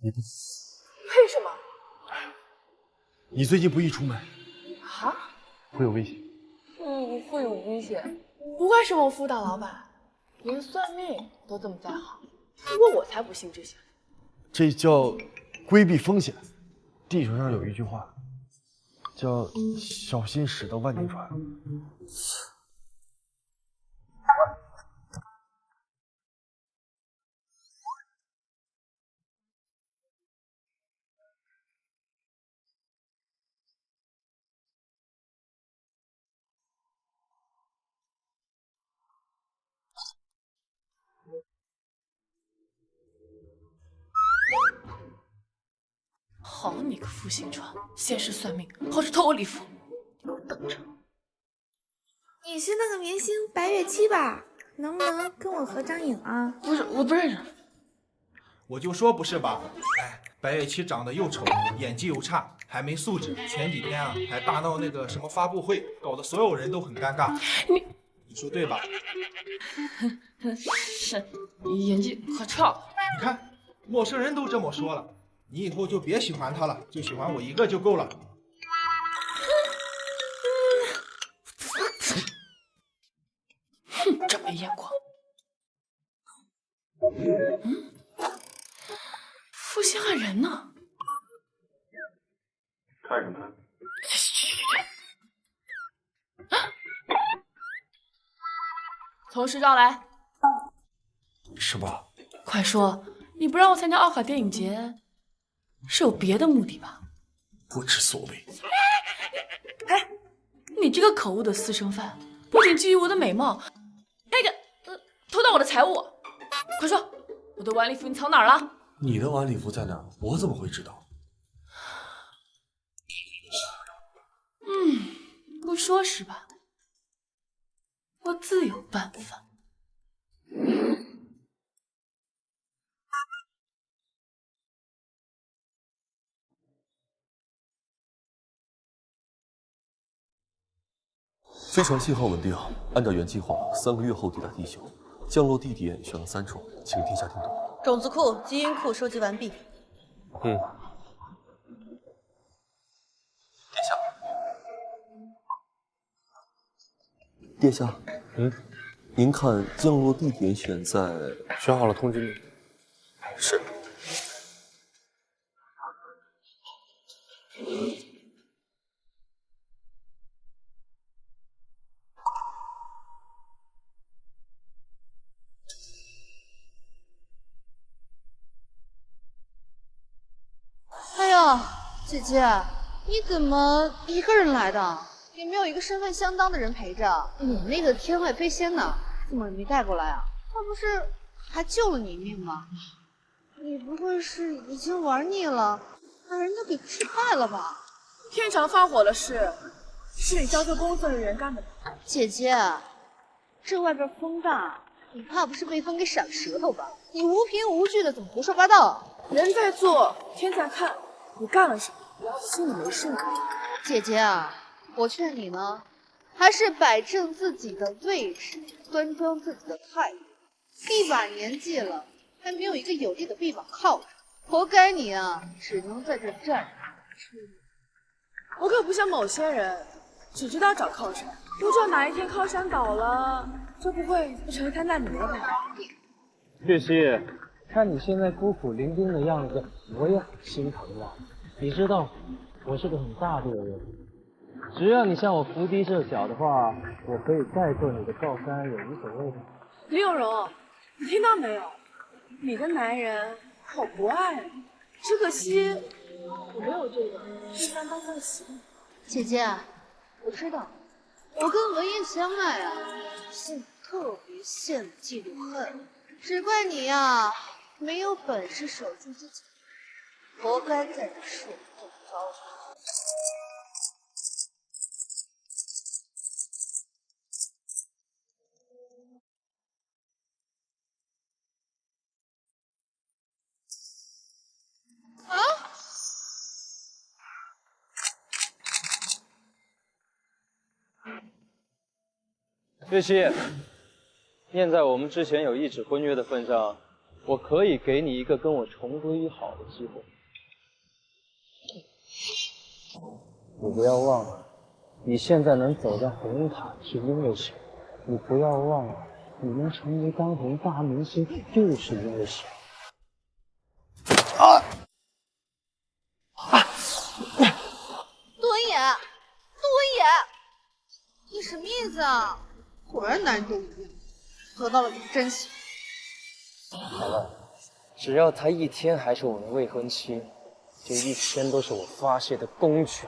G: 你不？
A: 为什么？
G: 你最近不宜出门，
A: 啊？
G: 会有危险。
A: 会有危险。不怪是我辅导老板，连算命都这么在行。不过我才不信这些。
G: 这叫规避风险。地球上有一句话，叫“小心驶得万年船”。
A: 好你个负心川，先是算命，后是偷我礼服，给我等着！
N: 你是那个明星白月七吧？能不能跟我合张影啊？
A: 不是，我不认识。
U: 我就说不是吧？哎，白月七长得又丑，演技又差，还没素质。前几天啊，还大闹那个什么发布会，搞得所有人都很尴尬。你说对吧？
A: 是，演技可差。
U: 你看，陌生人都这么说了。你以后就别喜欢他了，就喜欢我一个就够了。
A: 哼，真没眼光。负心汉人呢？
G: 看什么？
A: 从实招来。
G: 是吧？
A: 快说，你不让我参加奥卡电影节？是有别的目的吧？
O: 不知所谓。
A: 哎，你这个可恶的私生饭，不仅觊觎我的美貌，还偷盗我的财物！快说，我的晚礼服你藏哪儿了？
O: 你的晚礼服在哪儿？我怎么会知道？
A: 不说是吧？我自有办法。
J: 飞船信号稳定，按照原计划，3个月后抵达地球，降落地点选了3处，请听下听懂。
I: 种子库、基因库收集完毕。
J: 殿下，您看降落地点选在……
G: 选好了通知你。
J: 是。
E: 哎呦，姐姐，你怎么一个人来的？也没有一个身份相当的人陪着。你那个天外飞仙呢，怎么没带过来啊？他不是还救了你一命吗？你不会是已经玩腻了，把人家给吃败了吧？
A: 片场放火的事，是你交给工作人员干的吧？
E: 姐姐，这外边风大，你怕不是被风给闪舌头吧？你无凭无据的怎么胡说八道？
A: 人在做，天在看，你干了什么？心里没数吗？
E: 姐姐啊，我劝你呢，还是摆正自己的位置，端庄自己的态度。一把年纪了，还没有一个有力的臂膀靠着，活该你啊，只能在这站着。
A: 我可不像某些人，只知道找靠山，不知道哪一天靠山倒了，就不会成一滩烂泥了吧？
P: 月溪，看你现在孤苦伶仃的样子，我也很心疼啊。你知道，我是个很大度的人，只要你向我伏低射脚的话，我可以再做你的靠山，也无所谓的。
K: 李有容，你听到没有？你的男人好博爱，只可惜我没有这个第三方向喜。
E: 姐姐，我知道，我跟文烨相爱啊，是特别羡慕嫉妒恨，只怪你呀，没有本事守住自己，活该在这树中招惹。啊！
P: 月溪，念在我们之前有一纸婚约的份上，我可以给你一个跟我重归于好的机会。你不要忘了，你现在能走在红毯是因为谁？你不要忘了，你能成为当红大明星就是因为谁？
E: 多言，你什么意思啊？果然男人都一样，得到了你的真心。
P: 好了，只要她一天还是我的未婚妻，就一天都是我发泄的工具。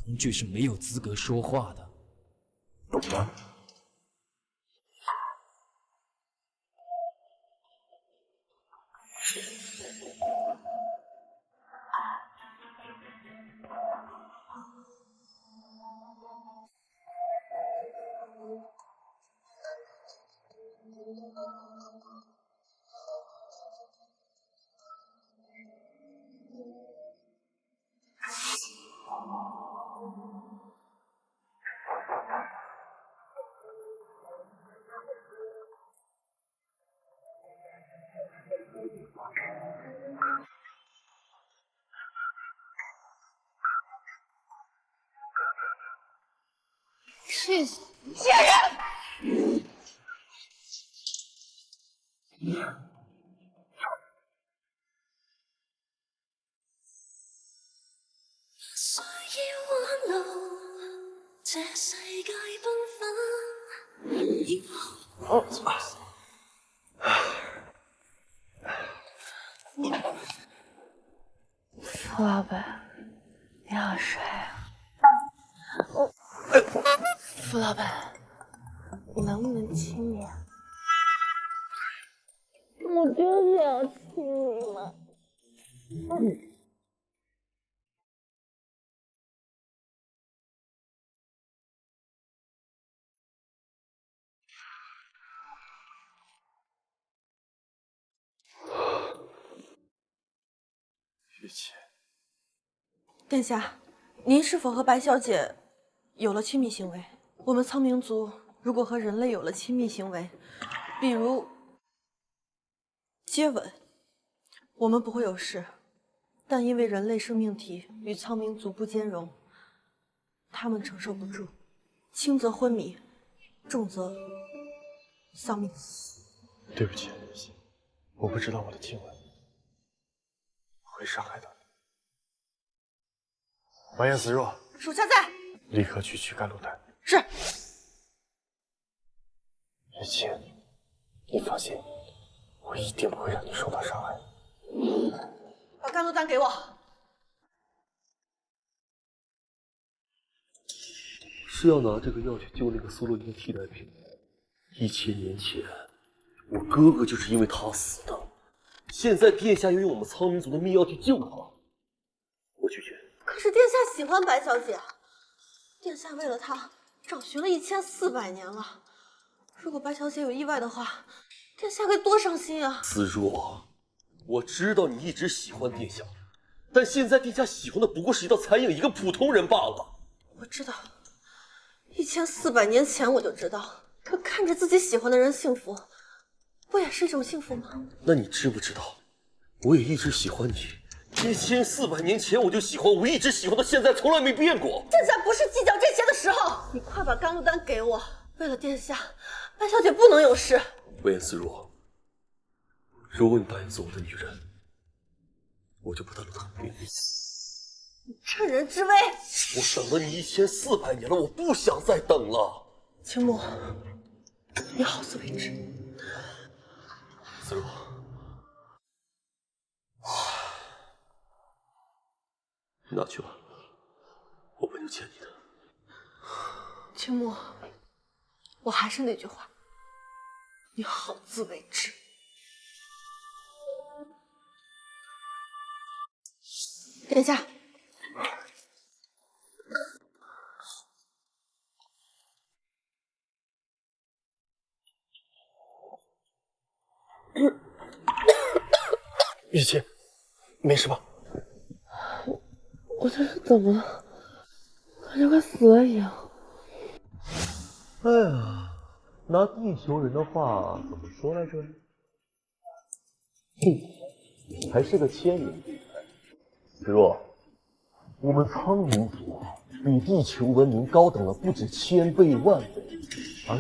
O: 工具是没有资格说话的，懂吗？
E: 去死！贱人！
F: 所以往路，這世界繽紛。
E: 傅老板，你好帅啊！傅老板，我能不能亲你啊？
N: 我就是要亲你嘛。
G: 月琪，
I: 殿下，您是否和白小姐有了亲密行为？我们苍冥族如果和人类有了亲密行为，比如接吻，我们不会有事，但因为人类生命体与苍冥族不兼容，他们承受不住，轻则昏迷，重则丧命。
G: 对不起，月琪，我不知道我的亲吻会伤害到你。完颜思若，
I: 属下在。
G: 立刻去取甘露丹。
I: 是。
G: 月琪，你放心，我一定不会让你受到伤害。
I: 把甘露丹给我。
J: 是要拿这个药去救那个苏洛伊的替代品。1000年前，我哥哥就是因为他死的。现在殿下又用我们苍冥族的秘药去救他，我拒绝。
I: 可是殿下喜欢白小姐，殿下为了她找寻了1400年了。如果白小姐有意外的话，殿下该多伤心啊！
J: 思若，我知道你一直喜欢殿下，但现在殿下喜欢的不过是一道残影，一个普通人罢了。
I: 我知道，1400年前我就知道，可看着自己喜欢的人幸福，不也是一种幸福吗？
J: 那你知不知道，我也一直喜欢你。1400年前我就喜欢，我一直喜欢到现在，从来没变过。
I: 殿下不是计较这些的时候，你快把甘露丹给我。为了殿下，白小姐不能有事。
J: 魏延思若，如果你答应做我的女人，我就不等了他。
I: 趁人之危！
J: 我等了你1400年了，我不想再等了。
I: 青木，你好自为之。
J: 思若，拿去吧，我本就欠你的。
I: 青木，我还是那句话，你好自为之。殿下。
P: 雨晴，没事吧？
D: 我这是怎么了？感觉快死了一样。
J: 哎呀，拿地球人的话怎么说来着？还是个千年女孩。子若，我们苍冥族比地球文明高等了不止1000倍万倍，而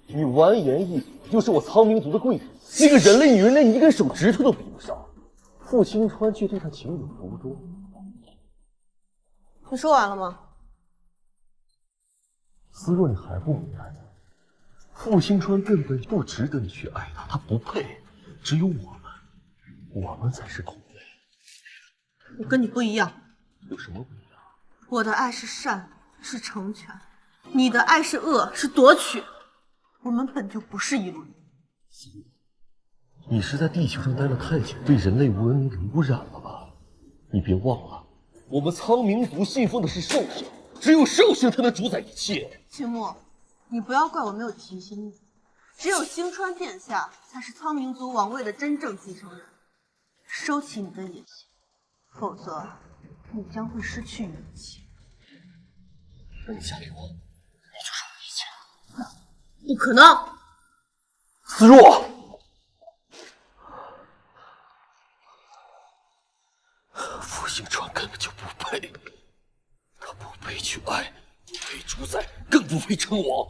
J: 你完颜一族就是我苍冥族的贵族，那个人类女人连一根手指头都比不上。傅青川却对她情有独钟。
I: 你说完了吗？
J: 思若，你还不明白吗？傅青川根本不值得你去爱他，他不配。只有我们才是同类。
I: 我跟你不一样。
J: 有什么不一样？
I: 我的爱是善，是成全；你的爱是恶，是夺取。我们本就不是一路人。
J: 你是在地球上待了太久，对人类文明给污染了吧？你别忘了，我们苍冥族信奉的是兽性，只有兽性才能主宰一切。
I: 青木，你不要怪我没有提醒你，只有星川殿下才是苍冥族王位的真正继承人。收起你的野心，否则你将会失去勇气。
J: 那你嫁给我，你就是我的一切。
I: 不可能！
J: 思若。傅星川根本就不配，他不配去爱，不配主宰，更不配称王。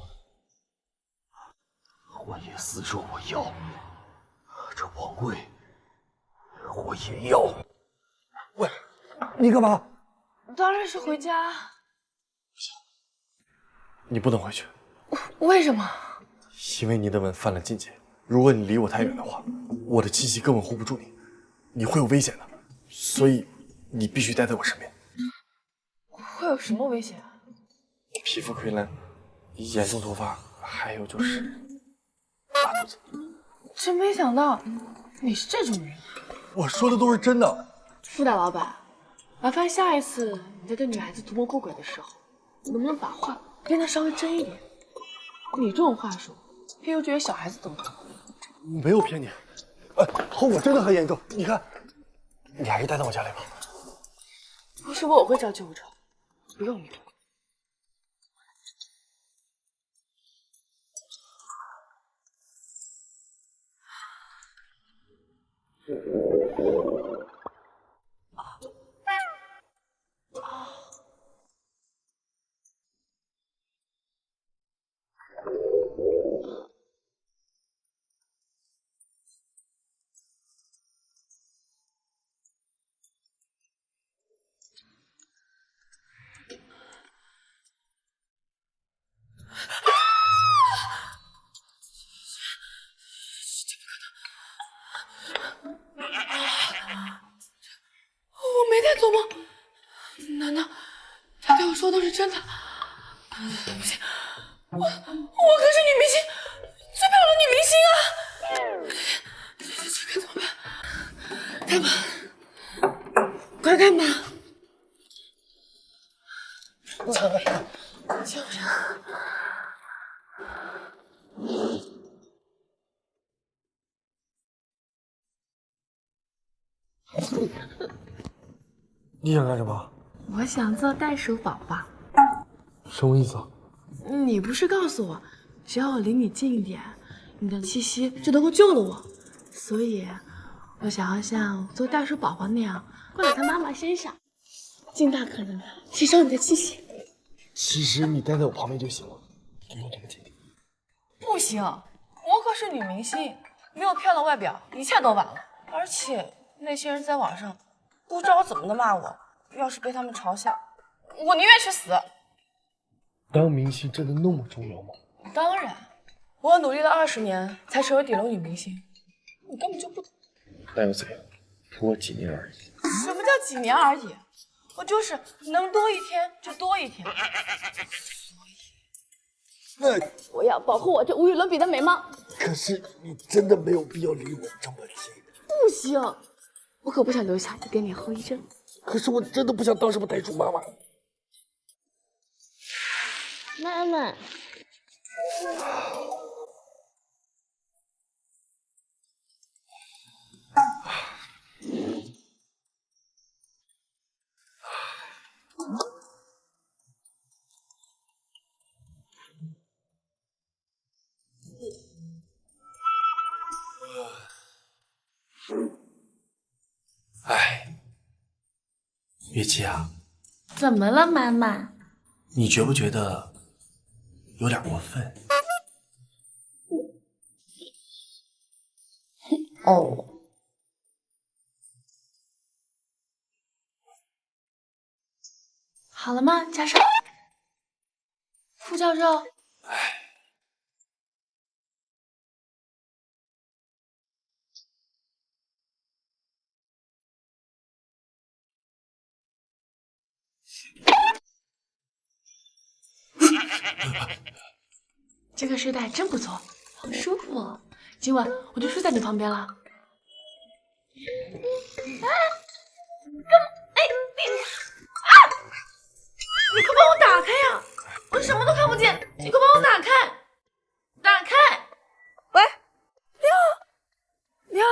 J: 我也思若我要，这王位我也要。
P: 喂，你干嘛？
K: 当然是回家。
P: 你不能回去。
K: 为什么？
P: 因为你的吻犯了禁忌，如果你离我太远的话，我的气息根本护不住你，你会有危险的。所以你必须待在我身边。
K: 会有什么危险？
P: 皮肤溃烂、严重脱发，还有就是拉肚子。
K: 真没想到你是这种人。
P: 我说的都是真的。
K: 傅大老板，麻烦下一次你在对女孩子图谋不轨的时候，能不能把话变得稍微真一点？你这种话术，偏又觉得小孩子懂。
P: 没有骗你，后果真的很严重。你看，你还是待在我家里吧。
K: 不是我会叫救护车，不用你。我没在做梦，难道他对我说的都是真的？不行，我可是女明星，最漂亮的女明星啊！这该怎么办？开门，快开门！救人！
P: 你想干什么？
K: 我想做袋鼠宝宝。
P: 什么意思啊？
K: 你不是告诉我，只要我离你近一点，你的气息就能够救了我。所以，我想要像做袋鼠宝宝那样挂在他妈妈身上，尽大可能的吸收你的气息。
P: 其实你待在我旁边就行了，不用这么紧。
K: 不行，我可是女明星，没有漂亮外表，一切都晚了。而且那些人在网上不知道怎么的骂我，要是被他们嘲笑，我宁愿去死。
P: 当明星真的那么重要吗？
K: 当然，我努力了20年才成为顶流女明星，你根本就不懂。
P: 那又怎样？不过几年而已。
K: 什么叫几年而已？我就是能多一天就多一天。
Q: 我要保护我这无与伦比的美貌。
P: 可是你真的没有必要离我这么近。
Q: 不行，我可不想留下一点点后遗症。
P: 可是我真的不想当什么袋鼠妈妈。
Q: 妈妈，
O: 哎，月姬啊，
A: 怎么了，妈妈？
O: 你觉不觉得有点过分？
A: 哦，好了吗，加上副教授。这个睡袋真不错，好舒服哦。今晚我就睡在你旁边了。啊！你快帮我打开呀！我什么都看不见，你快帮我打开！打开！
K: 喂，你好。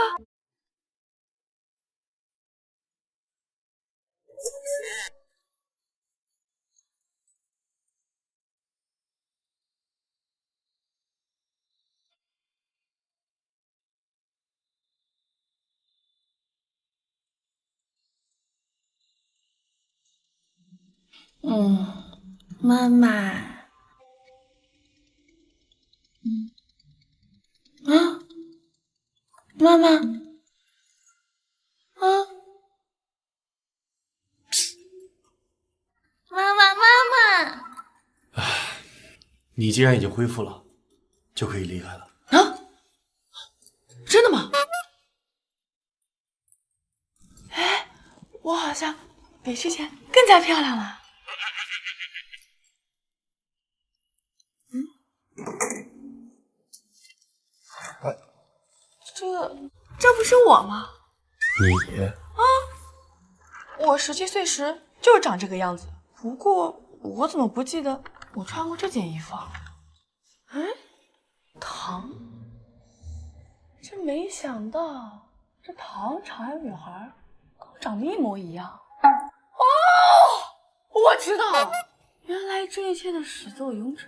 A: 妈妈。妈妈。妈妈。
O: 你既然已经恢复了，就可以离开了。
A: 啊？真的吗？哎，我好像比之前更加漂亮了。这不是我吗？
O: 你
K: 我17岁时就是长这个样子，不过我怎么不记得我穿过这件衣服啊？糖，真没想到这唐朝女孩跟我长得一模一样。哦，我知道了，原来这一切的始作俑者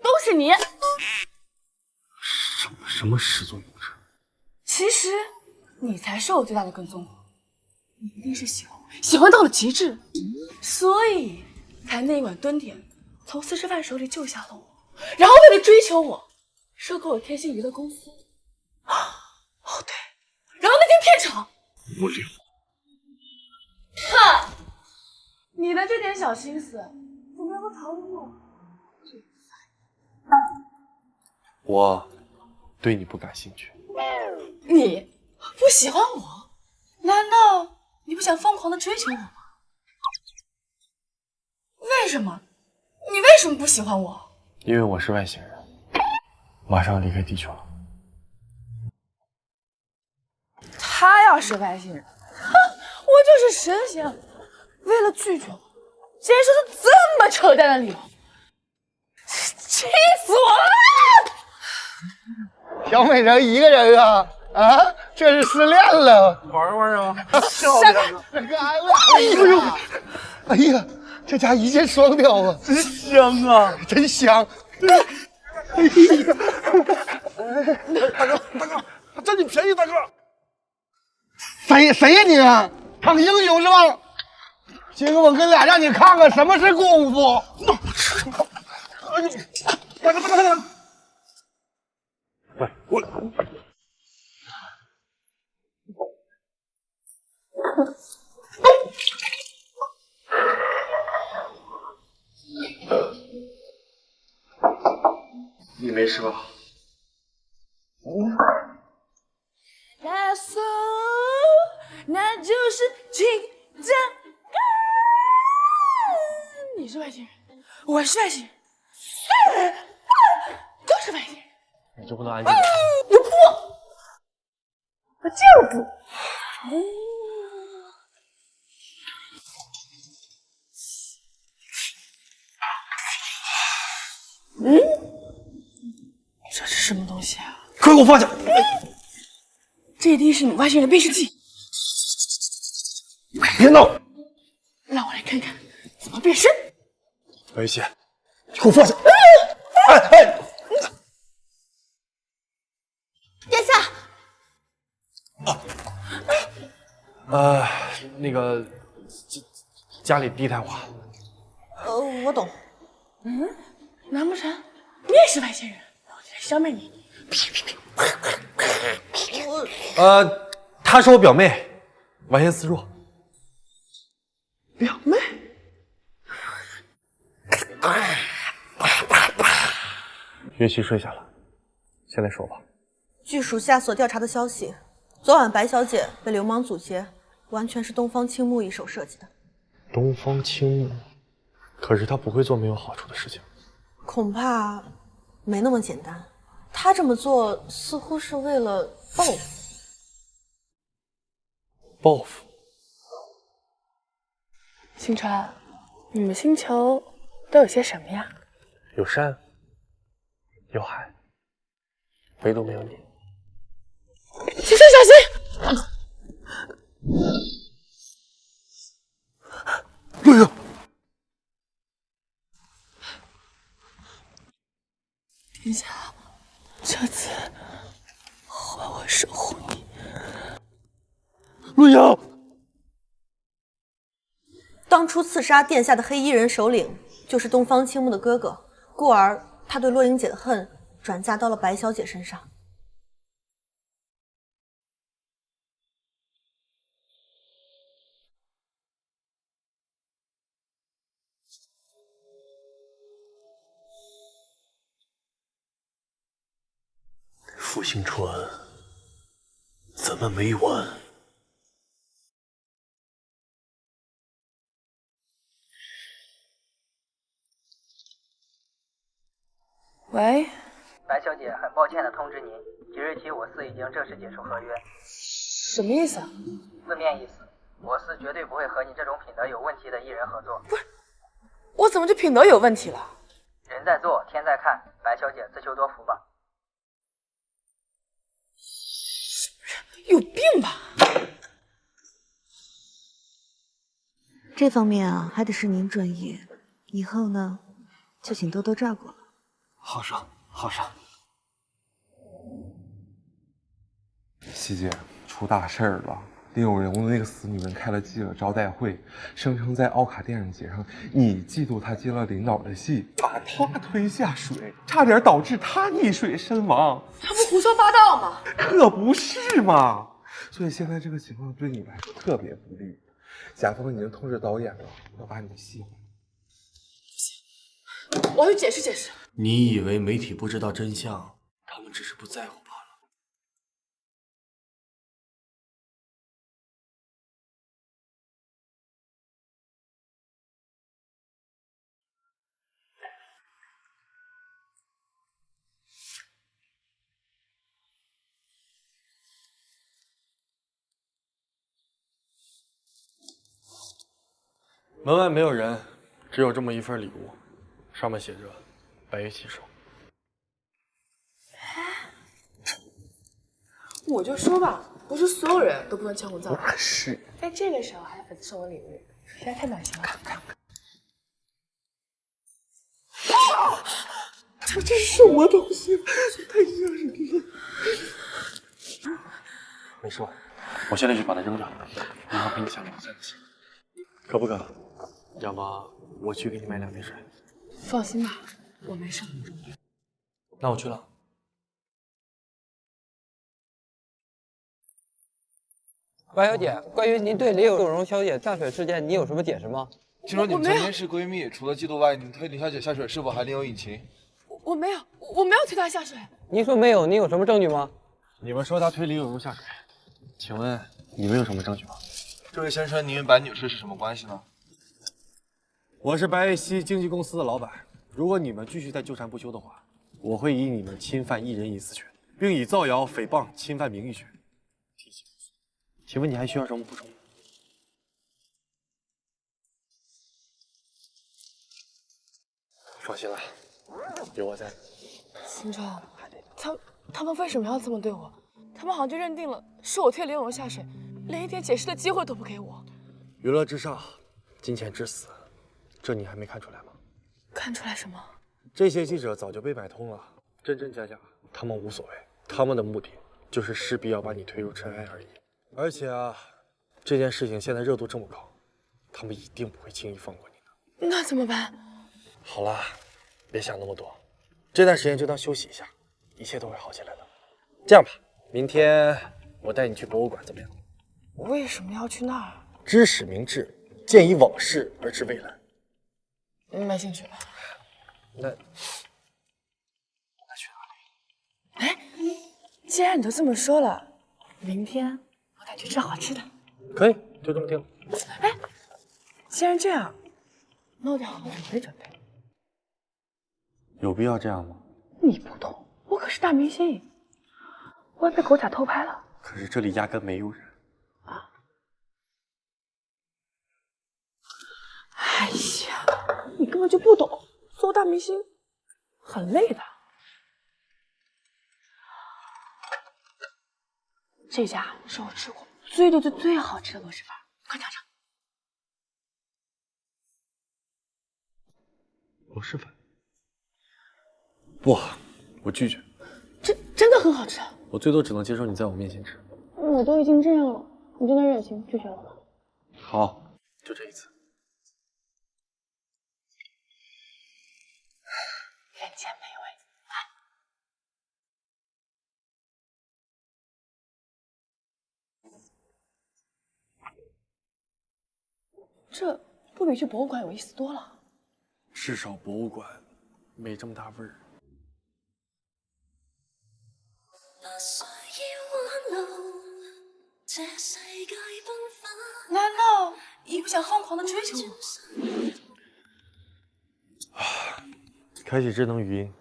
K: 都是你。
P: 什么始作俑者？
K: 其实你才是我最大的跟踪狂，你一定是喜欢到了极致，所以才那晚蹲点从私生饭手里救下了我，然后为了追求我收购了天星娱乐公司。哦对，然后那天片场，
P: 无聊。
K: 哼，你的这点小心思怎么能够逃得过
P: 我对你不感兴趣。
K: 你不喜欢我？难道你不想疯狂的追求我吗？为什么？你为什么不喜欢我？
P: 因为我是外星人，马上离开地球了。
K: 他要是外星人，我就是神仙。为了拒绝我，竟然说出这么扯淡的理由，气死我了！
B: 小美人一个人啊啊，这是失恋了，
L: 玩玩啊！
B: 笑的，这个哎呦，哎呀，这家一箭双雕啊，
L: 真香啊，
B: 真香！
L: 哎呀，大哥，占你便宜，大哥！
B: 谁呀你啊？当英雄是吧？今个我哥俩让你看看什么是功夫。
L: 哎呦，大哥！喂，
G: 你没事吧？
K: 那so， 那就是紧张感。你是外星人，我是外星人，都是外星人。
G: 你就不能安静点？
K: 我不，我就是不。这是什么东西啊？
G: 快给我放下！
K: 这一定是你外星人的变声器。
G: 别闹！
K: 让我来看看怎么变身。
G: 白玉琪，你给我放下！
N: 殿下，
G: 那个家里地太滑。
I: 我懂。
K: 难不成你也是外星人？我就来消灭你！
G: 她是我表妹，完颜思若。
K: 表妹？
G: 岳琪睡下了，现在说吧。
I: 据属下所调查的消息，昨晚白小姐被流氓阻截，完全是东方青木一手设计的。
G: 东方青木，可是他不会做没有好处的事情。
I: 恐怕没那么简单。他这么做似乎是为了报复。
G: 报复？
K: 星川，你们星球都有些什么呀？
G: 有山，有海，唯独没有你。
K: 星川，小心！
G: 陆莹，
K: 殿下，这次换我守护你。
G: 陆莹，
I: 当初刺杀殿下的黑衣人首领就是东方青木的哥哥，故而他对洛英姐的恨转嫁到了白小姐身上。
O: 傅星川，咱们没完。
K: 喂，
M: 白小姐，很抱歉的通知您，即日起我司已经正式解除合约。
K: 什么意思啊？
M: 字面意思，我司绝对不会和你这种品德有问题的艺人合作。
K: 不是，我怎么就品德有问题了？
M: 人在做，天在看，白小姐自求多福吧。
K: 有病吧？
V: 这方面啊，还得是您专业。以后呢，就请多多照顾了。
O: 好上，好上。
C: 西姐，出大事儿了！林有容的那个死女人开了记者招待会，声称在奥卡电影节上，你嫉妒她接了领导的戏，把她推下水，差点导致她溺水身亡。
K: 他不胡说八道吗？
C: 可不是嘛！所以现在这个情况对你来说特别不利。甲方已经通知导演了，要把你的戏换。
K: 我要解释解释。
O: 你以为媒体不知道真相，他们只是不在乎罢了。
G: 门外没有人，只有这么一份礼物，上面写着“白玉琪手”。
K: 我就说吧，不是所有人都不能抢我造化。
C: 是。
K: 在这个时候还有粉丝送我礼物，实在太暖心了。看。这真是我东西，太吓人了。
G: 没事，我现在就把它扔掉，然后陪你下楼散心，可不可？要不我去给你买2杯水。
K: 放心吧，我没事。
G: 那我去了。
W: 白小姐，关于您对林有容小姐下水事件，你有什么解释吗？
X: 听说你们曾经是闺蜜，除了嫉妒外，你推李小姐下水是否还另有隐情？
Q: 我没有推他下水。
W: 你说没有，你有什么证据吗？
G: 你们说他推李有容下水，请问你们有什么证据吗？
J: 这位先生，您与白女士是什么关系呢？
G: 我是白夜熙经纪公司的老板，如果你们继续再纠缠不休的话，我会以你们侵犯艺人隐私权，并以造谣、诽谤、侵犯名誉权提起诉讼。请问你还需要什么补充？放心了，有我在。
Q: 星辰，他们为什么要这么对我？他们好像就认定了是我推李有容下水，连一点解释的机会都不给我。
G: 娱乐至上，金钱至死，这你还没看出来吗？
Q: 看出来什么？
G: 这些记者早就被买通了，真真假假，他们无所谓，他们的目的就是势必要把你推入尘埃而已。而且啊，这件事情现在热度这么高，他们一定不会轻易放过你的。
Q: 那怎么办？
G: 好了，别想那么多，这段时间就当休息一下，一切都会好起来的。这样吧，明天我带你去博物馆，怎么样？
Q: 为什么要去那儿？
G: 知史明智，鉴以往事而知未来。
Q: 没兴趣。
G: 那
Q: 去哪里？哎，既然你都这么说了，明天我带你去吃好吃的。
G: 可以，就这么定了。
Q: 哎，既然这样，那我得好好准备准备。
G: 有必要这样吗？
Q: 你不懂，我可是大明星，我也被狗仔偷拍了。
G: 可是这里压根没有人。
Q: 哎呀，你根本就不懂，做大明星很累的。这家是我吃过最好吃的螺蛳粉，快尝尝。
G: 螺蛳粉？不，我拒绝。
Q: 真的很好吃。
G: 我最多只能接受你在我面前吃。
Q: 我都已经这样了，你就能忍心拒绝我吗？
G: 好，就这一次。
Q: 人间美味。这不比去博物馆有意思多了。
G: 至少博物馆没这么大味儿。
Q: 难道你不想疯狂的追求我？
G: 开启智能语音。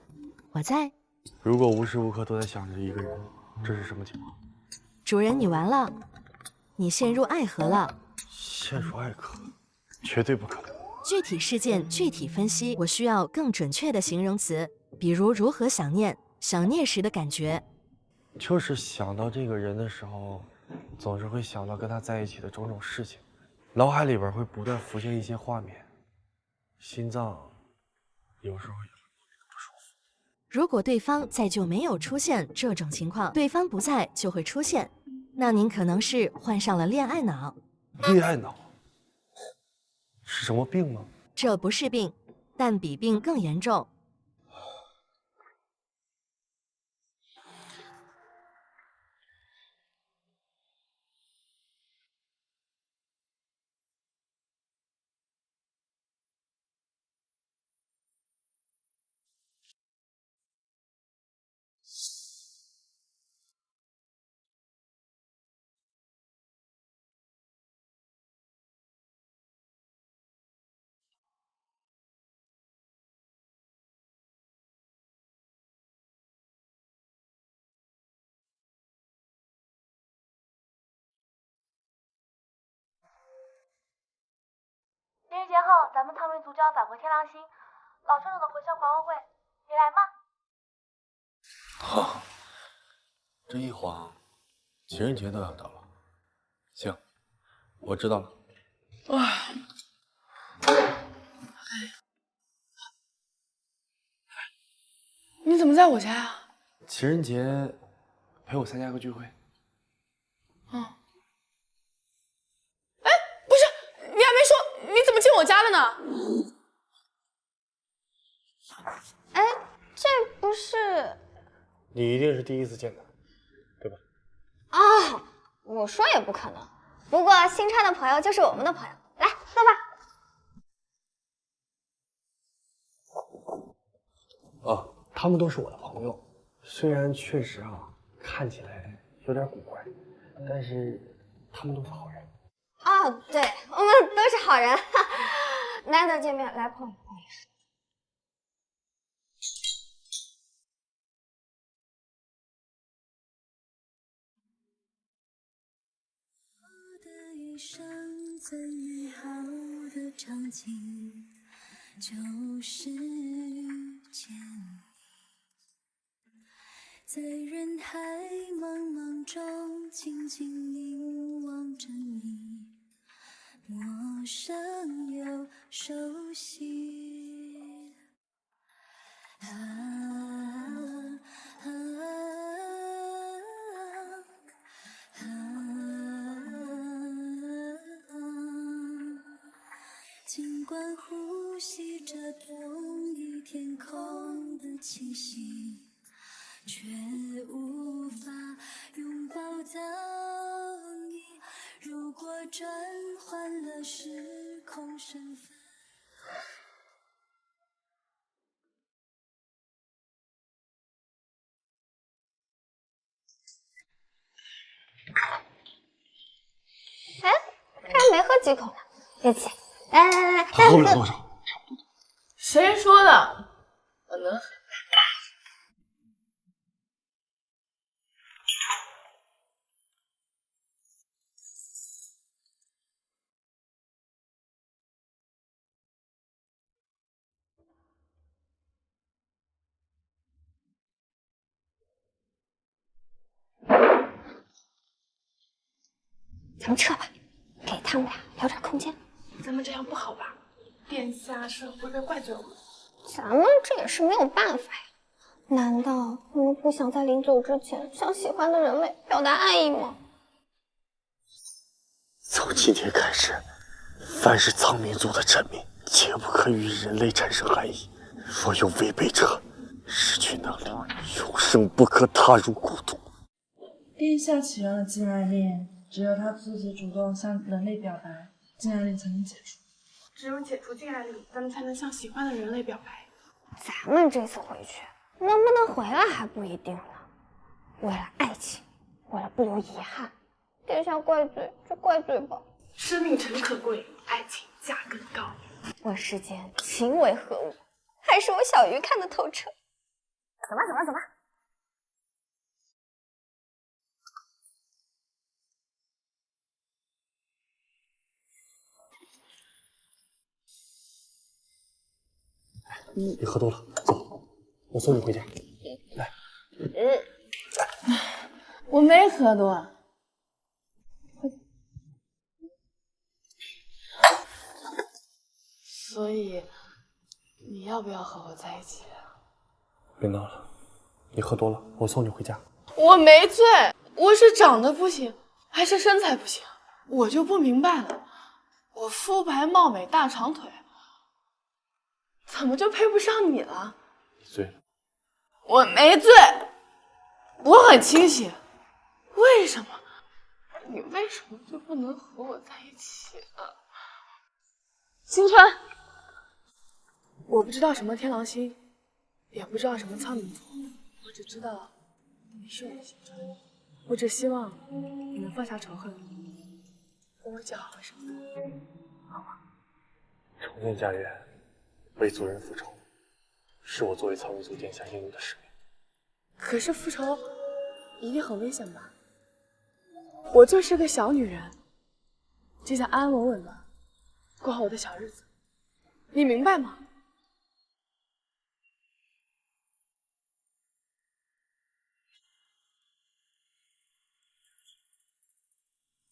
V: 我在。
G: 如果无时无刻都在想着一个人，这是什么情况？
V: 主人，你完了，你陷入爱河了。
G: 陷入爱河？绝对不可能。
V: 具体事件具体分析，我需要更准确的形容词，比如如何想念，想念时的感觉。
G: 就是想到这个人的时候，总是会想到跟他在一起的种种事情，脑海里边会不断浮现一些画面，心脏有时候也会莫名的不舒服。
V: 如果对方在就没有出现这种情况，对方不在就会出现，那您可能是患上了恋爱脑。
G: 恋爱脑是什么病吗？
V: 这不是病，但比病更严重。
A: 情人节后，咱们苍民族就要返回天狼星，老传统的回乡狂欢会，你来吗？
G: 好，这一晃，情人节都要到了。行，我知道了。
Q: 你怎么在我家呀？
G: 情人节陪我参加个聚会。
Q: 不是，你还没说你怎么进我家了呢？
N: 哎，这不是……
G: 你一定是第一次见他，对吧？
N: 啊，我说也不可能。不过新川的朋友就是我们的朋友，来坐吧。
G: 哦，他们都是我的朋友，虽然确实看起来有点古怪，但是他们都是好人。
N: 哦，对，我们都是好人，难得见面，来碰一碰。
F: 一生最美好的场景，就是遇见你，在人海茫茫中静静凝望着你，陌生又熟悉。尽管呼吸着同一天空的气息，却无法拥抱到你。如果转换了时空身份，
N: 哎，还没喝几口呢，别急，来，
G: 他喝不了多少。
Q: 谁说的？我能喝。
N: 咱们撤吧，给他们俩留点空间。
Q: 咱们这样不好吧？殿下是会被怪罪我们。
N: 咱们这也是没有办法呀。难道你们不想在临走之前向喜欢的人类表达爱意吗？
G: 从今天开始，凡是苍冥族的臣民，切不可与人类产生爱意。若有违背者，失去能力，永生不可踏入故土。
A: 殿下启用了禁爱令，只有他自己主动向人类表白，禁爱令才能解除。
Q: 只有解除禁爱令，咱们才能向喜欢的人类表白。
N: 咱们这次回去，能不能回来还不一定呢。为了爱情，为了不留遗憾，殿下怪罪就怪罪吧。
Q: 生命诚可贵，爱情价更高。
N: 问世间情为何物，还是我小鱼看得透彻。走吧，走吧，走吧。
G: 你喝多了，走，我送你回家。来，
A: 我没喝多。
Q: 所以，你要不要和我在一起？
G: 别闹了，你喝多了，我送你回家。
Q: 我没醉，我是长得不行，还是身材不行？我就不明白了，我肤白貌美大长腿，怎么就配不上你了？
G: 你醉了？
Q: 我没醉，我很清醒。为什么？你为什么就不能和我在一起啊？星川，我不知道什么天狼星，也不知道什么苍冥族，我只知道你是我的星川。我只希望你能放下仇恨，跟我讲好什么，好吗？
G: 重建家园，为族人复仇，是我作为苍冥族殿下应有的使命。
Q: 可是复仇一定很危险吧？我就是个小女人，只想安安稳稳的过好我的小日子，你明白吗？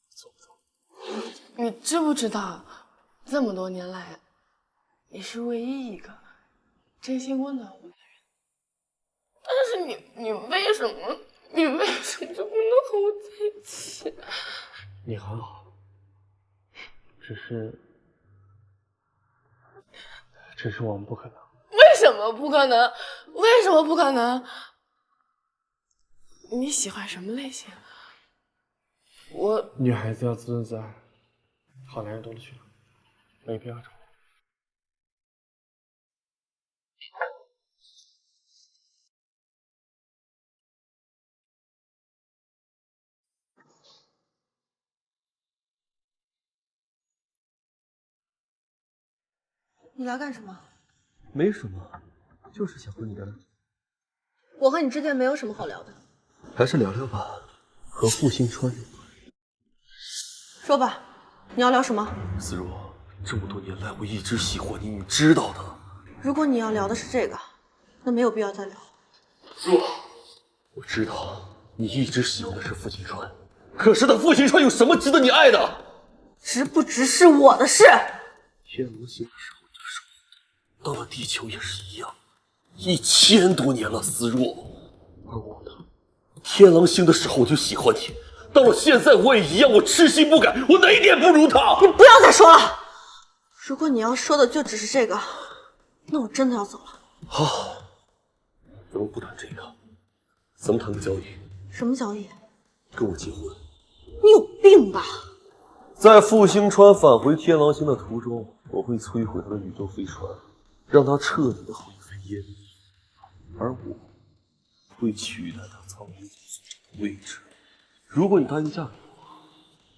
G: 走不走？
Q: 你知不知道，这么多年来，你是唯一一个真心温暖我的人。但是你为什么就不能和我在一起？
G: 你很好，只是我们不可能。
Q: 为什么不可能？为什么不可能？你喜欢什么类型？我
G: 女孩子要自尊自爱，好男人懂得去哪，没必要找。
I: 你来干什么？
J: 没什么，就是想和你聊聊。
I: 我和你之间没有什么好聊的，
J: 还是聊聊吧，和傅星川有关。
I: 说吧，你要聊什么？
J: 思若，这么多年来，我一直喜欢你，你知道的。
I: 如果你要聊的是这个，那没有必要再聊。
J: 若，我知道你一直喜欢的是傅星川，可是他傅星川有什么值得你爱的？
I: 值不值是我的事。
J: 天龙星的时候就守护，到了地球也是一样，1000多年了，思若。而我呢，天狼星的时候我就喜欢你，到了现在我也一样，我痴心不改，我哪一点不如他？
I: 你不要再说了。如果你要说的就只是这个，那我真的要走了。
J: 好，咱们不谈这个，咱们谈个交易。
I: 什么交易？
J: 跟我结婚。
I: 你有病吧？
J: 在傅星川返回天狼星的途中，我会摧毁他的宇宙飞船，让他彻底的灰飞烟灭，而我会取代他苍云族族长的位置。如果你答应嫁给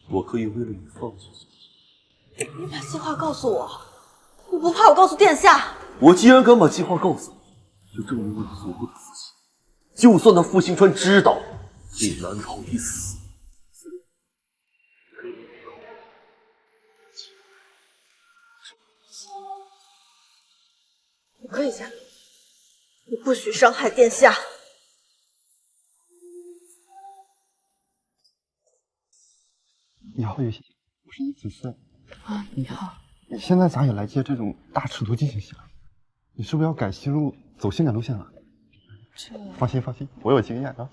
J: 我，我可以为了你放弃自己。
I: 你把计划告诉我，你不怕我告诉殿下？
J: 我既然敢把计划告诉你，就证明我有足够的自信。就算那傅星川知道，也难逃一死。
I: 我可以嫁给你，你不许伤害殿下。
B: 你好，雨欣，我是144。
Q: 啊，你好。
B: 你现在咋也来接这种大尺度进行戏了？你是不是要改戏路，走性感路线了？放心放心，我有经验啊。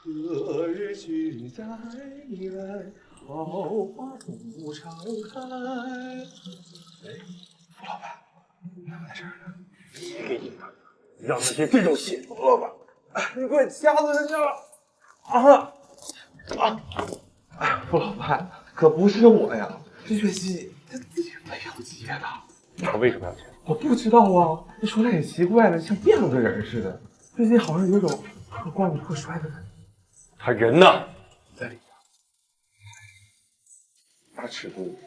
G: 何日君再来，桃花不常开。哎，傅老板，你怎么在这儿呢？别给你们让他接这种戏。傅老板，你快掐死人家了！傅老板，可不是我呀，这学期他自己非要接的。他为什么要接？我不知道啊，你说来也奇怪了，像变了个人似的。最近好像有种破罐子破摔的感觉。他人呢？在里边。大尺度。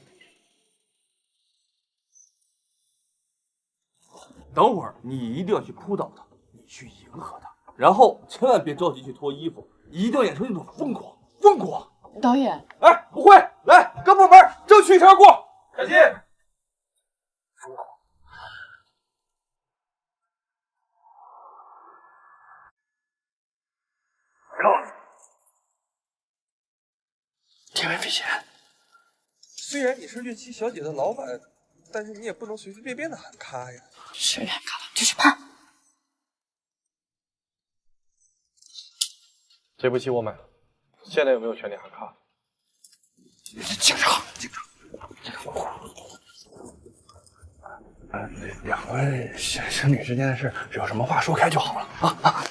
J: 等会儿你一定要去扑倒他，你去迎合他，然后千万别着急去脱衣服，一定要演出那种疯狂。
Q: 导演，
J: 哎，不会，来，各部门争取一条过。小金，
G: 天外飞仙，虽然你是月七小姐的老板，但是你也不能随随便便的喊卡呀。
Q: 谁喊卡了就去拍。
G: 这部戏我买了，现在有没有权利喊卡？警察，两位仙女之间的事，有什么话说开就好了啊！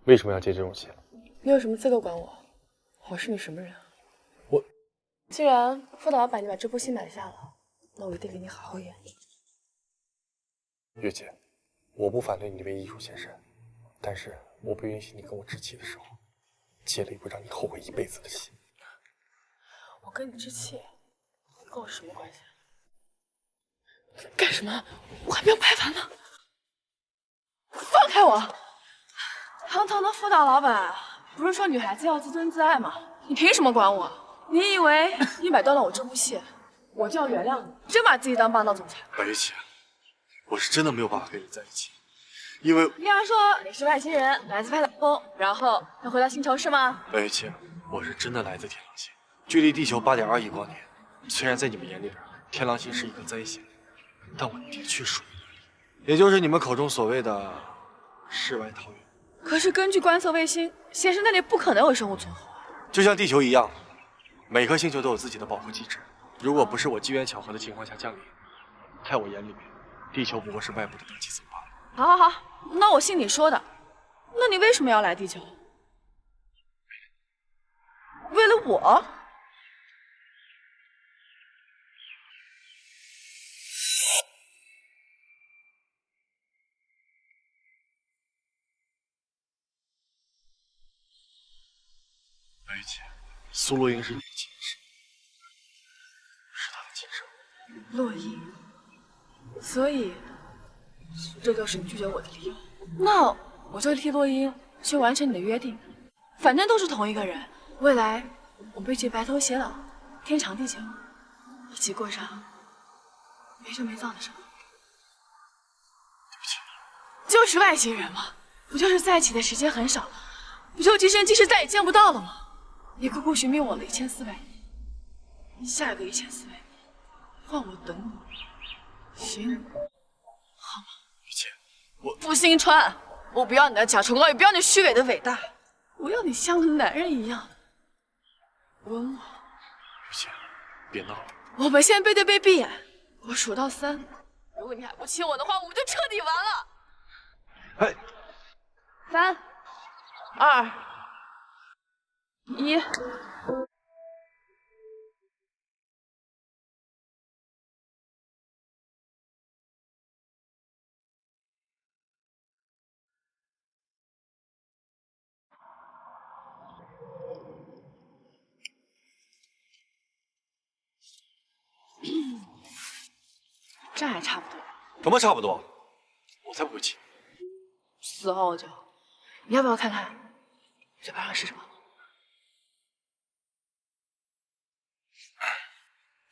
G: 为什么要接这种戏？
Q: 你有什么资格管我？我是你什么人？
G: 我
Q: 既然傅导把你把这部戏买下了，那我一定给你好好演。
G: 月姐，我不反对你为艺术献身，但是我不允许你跟我置气的时候，接了一部让你后悔一辈子的戏。
Q: 我跟你置气，跟我什么关系？干什么？我还没有拍完呢！放开我！堂堂的傅导老板，不是说女孩子要自尊自爱吗？你凭什么管我？你以为你买断了我这部戏，我就要原谅你？真把自己当霸道总裁？
G: 白月姐，我是真的没有办法跟你在一起，因为
Q: 你刚说你是外星人，来自派太空，然后要回到星球是吗？
G: 白月姐，我是真的来自天狼星，距离地球8.2亿光年。虽然在你们眼里边，天狼星是一个灾星，但我的确属于那里，也就是你们口中所谓的世外桃源。
Q: 可是根据观测卫星显示，那里不可能有生物存活。
G: 就像地球一样，每颗星球都有自己的保护机制。如果不是我机缘巧合的情况下降临，在我眼里面，地球不过是外部的大气层罢了。
Q: 好，那我信你说的。那你为什么要来地球？为了我？
G: 苏洛英是你的亲事，是他的亲生。
K: 洛英，所以这就是你拒绝我的理由。那我就替洛英去完成你的约定，反正都是同一个人，未来我们一起白头偕老，天长地久，一起过上没羞没臊的生活。
G: 对不起，
K: 就是外星人嘛，不就是在一起的时间很少，不就今生今世再也见不到了吗？你苦苦寻觅我了1400年，下一个1400年换我等你，行好吗？
G: 雨倩，我
K: 付新川，我不要你的假崇高，也不要你虚伪的伟大，我要你像个男人一样吻我。
G: 雨倩，别闹了。
K: 我们先背对背闭眼，我数到3，如果你还不亲我的话，我们就彻底完了。
G: 哎
K: ，3、2、1。这还差不多。
G: 什么差不多？我才不会亲。
K: 死后就，你要不要看看嘴巴上是什么？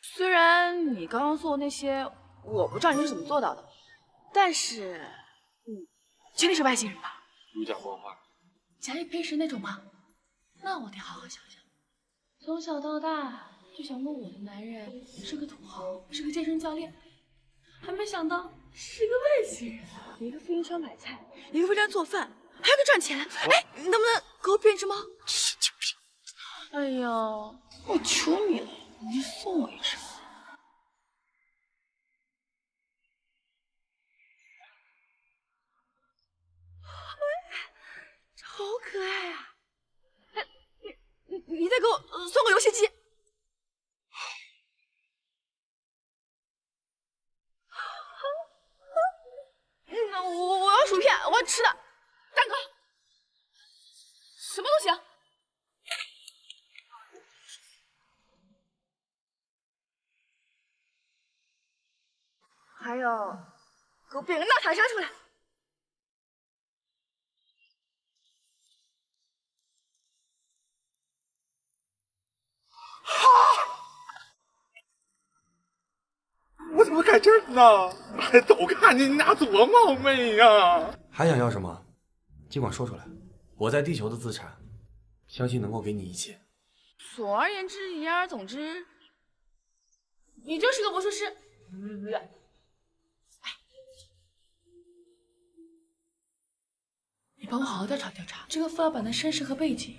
K: 虽然你刚刚做的那些，我不知道你是怎么做到的，但是，确定是外星人吧？
G: 如假包换。
A: 假以配时那种吗？那我得好好想想。从小到大就想过我的男人是个土豪，是个健身教练，还没想到是个外星人。
K: 一个富商买菜，一个为人做饭，还有个赚钱。哎，你能不能给我变只猫？
G: 神经病！
K: 哎呀，我求你了，你送我一只。这好可爱啊！哎，你再给我送个游戏机。我要薯片，我要吃的，蛋糕，什么都行。还有，给我变个纳塔莎出来。
C: 我怎么在这儿呢？都看见你俩多冒昧呀！
G: 还想要什么？尽管说出来。我在地球的资产，相信能够给你一切。
K: 总而言之，言而总之，你就是个魔术师。
A: 你帮我好好调查调查这个傅老板的身世和背景，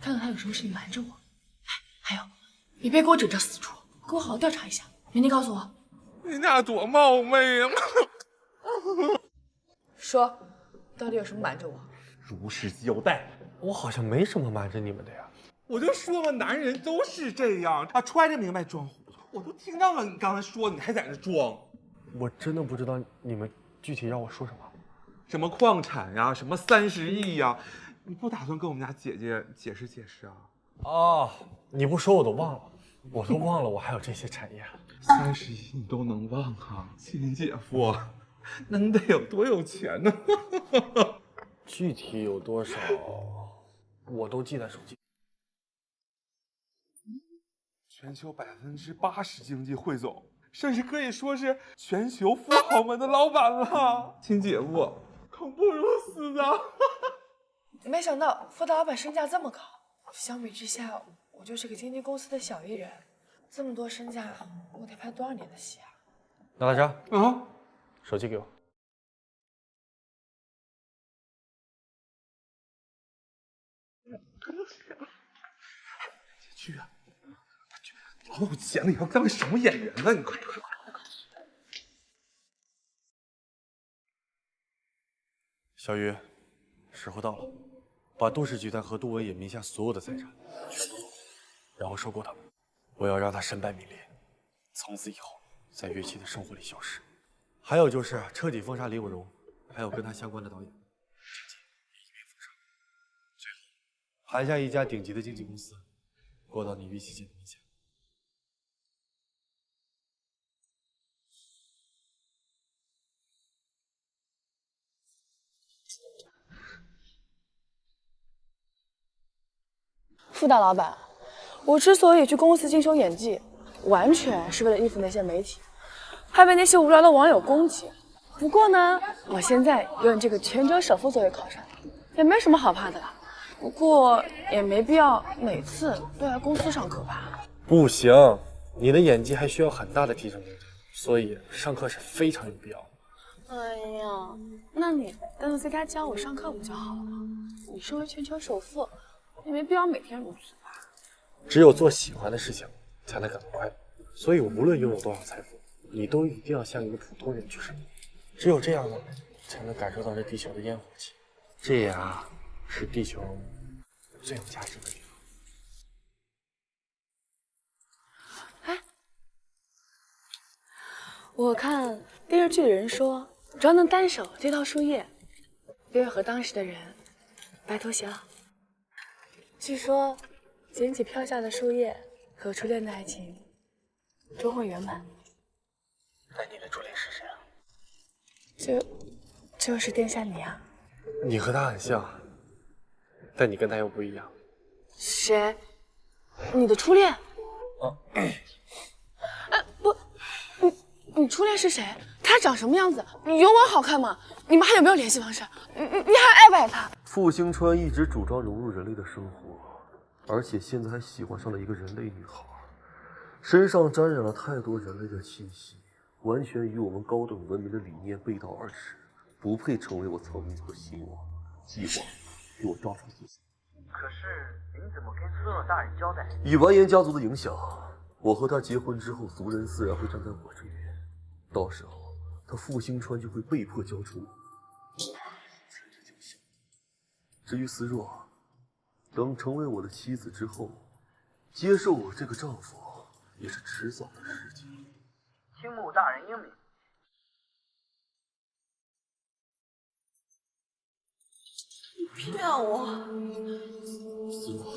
A: 看看他有什么事情瞒着我。哎，还有，你别给我整这死猪，给我好好调查一下。明天告诉我。
C: 你俩多冒昧呀！
K: 说，到底有什么瞒着我？
C: 如实交代。
G: 我好像没什么瞒着你们的呀。
C: 我就说嘛，男人都是这样，揣着明白装糊涂。我都听到了你刚才说，你还在那装。
G: 我真的不知道你们具体要我说什么。
C: 什么矿产呀，什么30亿呀，你不打算跟我们家姐姐解释解释啊？
G: 哦，你不说我都忘了，我还有这些产业。
C: 30亿你都能忘啊，亲姐夫，能得有多有钱呢？
G: 具体有多少，我都记在手机。
C: 全球80%经济汇总，甚至可以说是全球富豪们的老板了。亲姐夫，恐不如死啊！
K: 没想到傅大老板身价这么高，相比之下，我就是个经纪公司的小艺人，这么多身价，我得拍多少年的戏啊？
G: 娜塔莎，
C: 啊，
G: 手机给我。
C: 去啊！老有钱了以后当什么演员呢？你快！
G: 小雨，时候到了，把杜氏集团和杜文野名下所有的财产全部然后收购他们。我要让他身败名裂，从此以后在乐器的生活里消失。还有就是彻底封杀李有荣，还有跟他相关的导演，一并封杀。最后，盘下一家顶级的经纪公司，过到你预期间的明显。
K: 傅大老板，我之所以去公司进修演技，完全是为了应付那些媒体，还被那些无聊的网友攻击。不过呢，我现在有你这个全球首富作为靠山，也没什么好怕的了。不过也没必要每次都来公司上课吧？
G: 不行，你的演技还需要很大的提升空间，所以上课是非常有必要的。
K: 哎呀，那你干脆在家教我上课不就好了吗？你身为全球首富，也没必要每天如此吧？
G: 只有做喜欢的事情，才能感到快乐。所以无论拥有多少财富，你都一定要像一个普通人去生活。只有这样呢，才能感受到这地球的烟火气。这呀，是地球最有价值的地方。
K: 哎，我看电视剧的人说，只要能单手接到树叶，便会和当时的人白头偕老。据说捡起飘下的树叶，和初恋的爱情终会圆满。
G: 那你的初恋是谁啊？
K: 就是殿下你啊。
G: 你和他很像，但你跟他又不一样。
K: 谁？你的初恋？不，你初恋是谁？他长什么样子？有我好看吗？你们还有没有联系方式？你还爱不爱他？
J: 傅星川一直主张融入人类的生活，而且现在还喜欢上了一个人类女孩，身上沾染了太多人类的气息，完全与我们高等文明的理念背道而驰，不配成为我曹民族的新王。计划给我照常进行。
M: 可是您怎么跟孙若大人交代？
J: 以完颜家族的影响，我和他结婚之后，族人自然会站在我这边，到时候他傅星川就会被迫交出我。至于思若，等成为我的妻子之后，接受我这个丈夫也是迟早的事情。
M: 青木大人英明。
I: 你骗我！
J: 思若，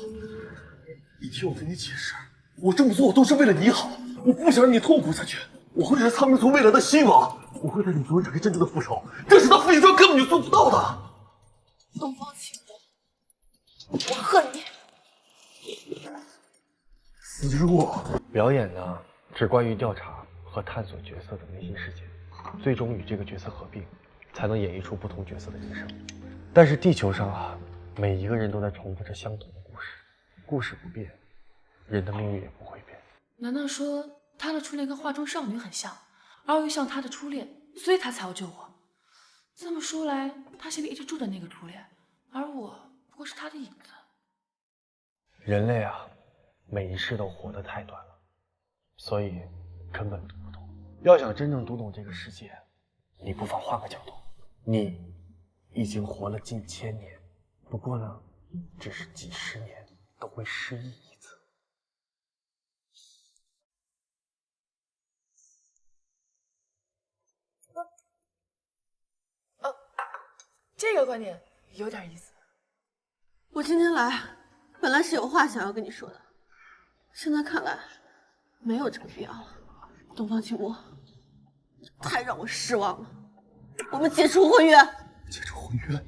J: 你听我跟你解释，我这么做都是为了你好，我不想让你痛苦下去。我会是苍民族未来的希望，我会带你族人展开真正的复仇，这是他傅星川根本就做不到的。
I: 东方青龙，我恨你！
J: 思若，
G: 表演呢，只关于调查和探索角色的内心世界，最终与这个角色合并，才能演绎出不同角色的人生。但是地球上啊，每一个人都在重复着相同的故事，故事不变，人的命运也不会变。
A: 难道说他的初恋跟画中少女很像，而我又像他的初恋，所以他才要救我？这么说来，他心里一直住的那个初恋，而我不过是他的影子。
G: 人类啊，每一世都活得太短了，所以根本读不懂。要想真正读懂这个世界，你不妨换个角度，你已经活了近1000年，不过呢，只是几十年都会失忆一次。
K: 这个观点有点意思。
I: 我今天来，本来是有话想要跟你说的，现在看来没有这个必要了。东方青木，太让我失望了。我们解除婚约。
J: 解除婚约？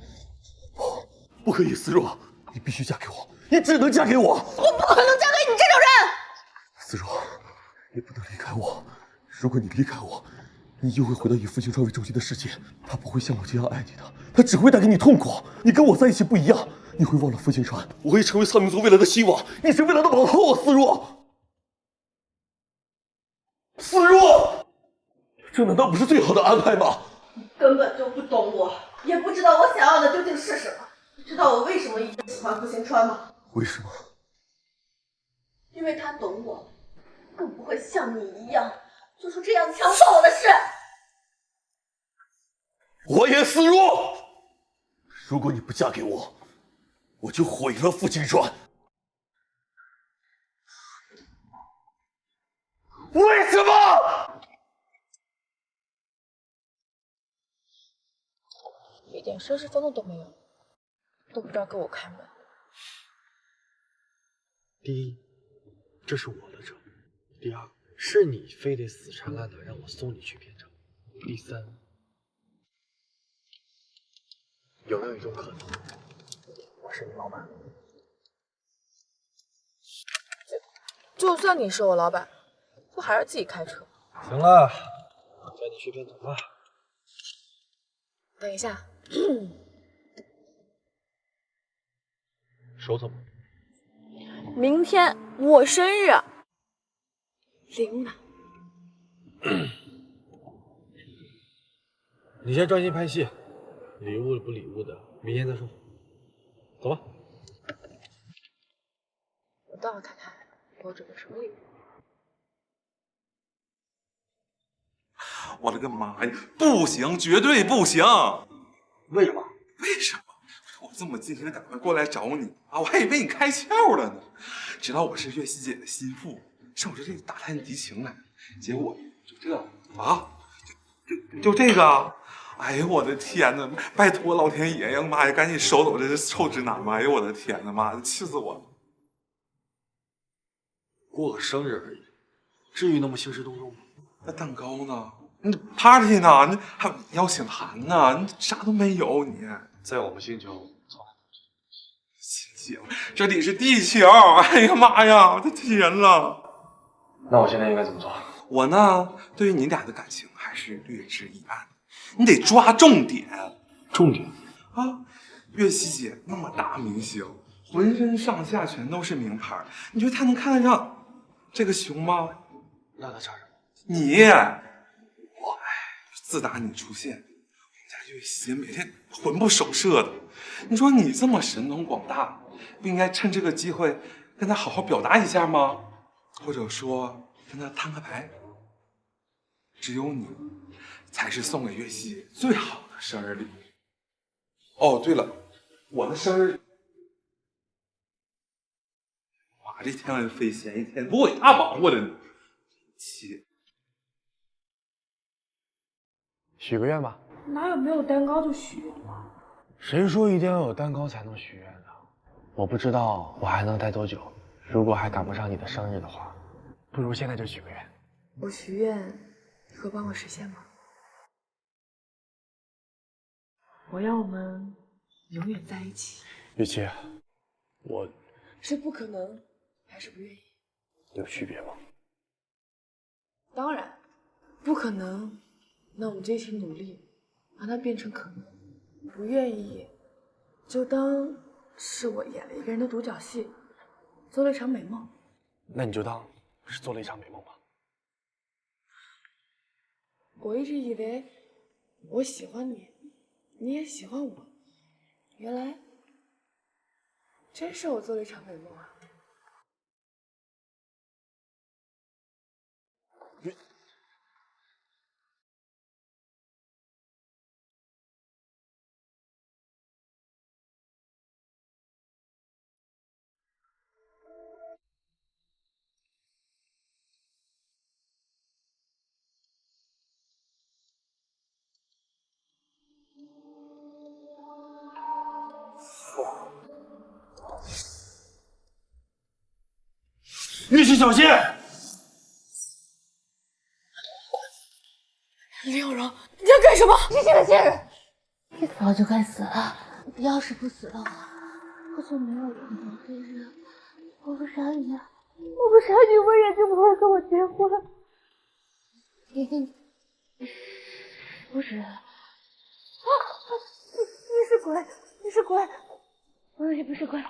J: 不可以，思若，你必须嫁给我，你只能嫁给我。
I: 我不可能嫁给你这种人。
J: 思若，你不能离开我。如果你离开我，你又会回到以傅星川为中心的世界，他不会像我这样爱你的，他只会带给你痛苦。你跟我在一起不一样，你会忘了傅星川，我会成为苍民族未来的希望，你是未来的王后啊，思若。思若，这难道不是最好的安排吗？
I: 你根本就不懂我，也不知道我想要的究竟是什么。你知道我为什么一直喜欢傅星川吗？
J: 为什么？
I: 因为他懂我，更不会像你一样做出这样强迫我的事。
J: 我也思若，如果你不嫁给我，我就毁了傅星川。为什么？
K: 一点绅士风度都没有，都不知道给我开门。
G: 第一，
P: 这是我的车。第二，是你非得死缠烂打让我送你去片场。第三，有没有一种可能，我是你老板？
Q: 就算你是我老板，我还是自己开车。
P: 行了，带你去片场吧。
Q: 等一下，
P: 手怎么？
Q: 明天我生日，礼物呢？
P: 你先专心拍戏，礼物不礼物的，明天再说。走吧。
Q: 我倒要看看给我准备什么礼物。
C: 我的个妈呀！不行，绝对不行！
P: 为什么？
C: 为什么？我这么尽心打扮过来找你啊，我还以为你开窍了呢。知道我是月希姐的心腹，上我这里打探敌情来，结果就这啊，就这个。哎呦我的天哪！拜托老天爷呀，妈呀，赶紧收走这臭直男吧！哎呦我的天哪，妈的，气死我了！
P: 过个生日而已，至于那么兴师动众吗？
C: 那蛋糕呢？你 party 呢？你还邀请函呢？你啥都没有，你
P: 在我们星球从来不
C: 星球，这里是地球！哎呀妈呀，我的天了！
P: 那我现在应该怎么做？
C: 我呢，对于你俩的感情还是略知一二，你得抓重点。
P: 重点
C: 啊！月希姐那么大明星，浑身上下全都是名牌，你觉得她能看得上这个熊吗？
P: 那她差什么？
C: 你，我自打你出现，我们家月希姐每天魂不守舍的。你说你这么神通广大，不应该趁这个机会跟她好好表达一下吗？或者说跟她摊个牌？只有你才是送给月希姐最好的生日礼物。哦，对了，我的生日，妈，这天外飞仙一天不给他忙活的呢。切，
P: 许个愿吧。
K: 哪有没有蛋糕就许愿的？
P: 谁说一定要有蛋糕才能许愿的？我不知道我还能待多久。如果还赶不上你的生日的话，不如现在就许个愿。
Q: 我许愿。你会帮我实现吗？我要我们永远在一起。
P: 月琪，我
Q: 是不可能，还是不愿意？
P: 有区别吗？
Q: 当然，不可能。那我们就一起努力，把它变成可能。不愿意，就当是我演了一个人的独角戏，做了一场美梦。
P: 那你就当是做了一场美梦吧。
Q: 我一直以为我喜欢你，你也喜欢我，原来真是我做了一场美梦啊！
P: 月琪，小心！
Q: 林有容，你要干什么？
N: 这些的贱人，你死了就该死了。你要是不死的话，我就没有人能飞人。我不杀你，我不杀你，我也就不会跟我结婚。你不是啊？你是鬼，你是鬼，你不是鬼。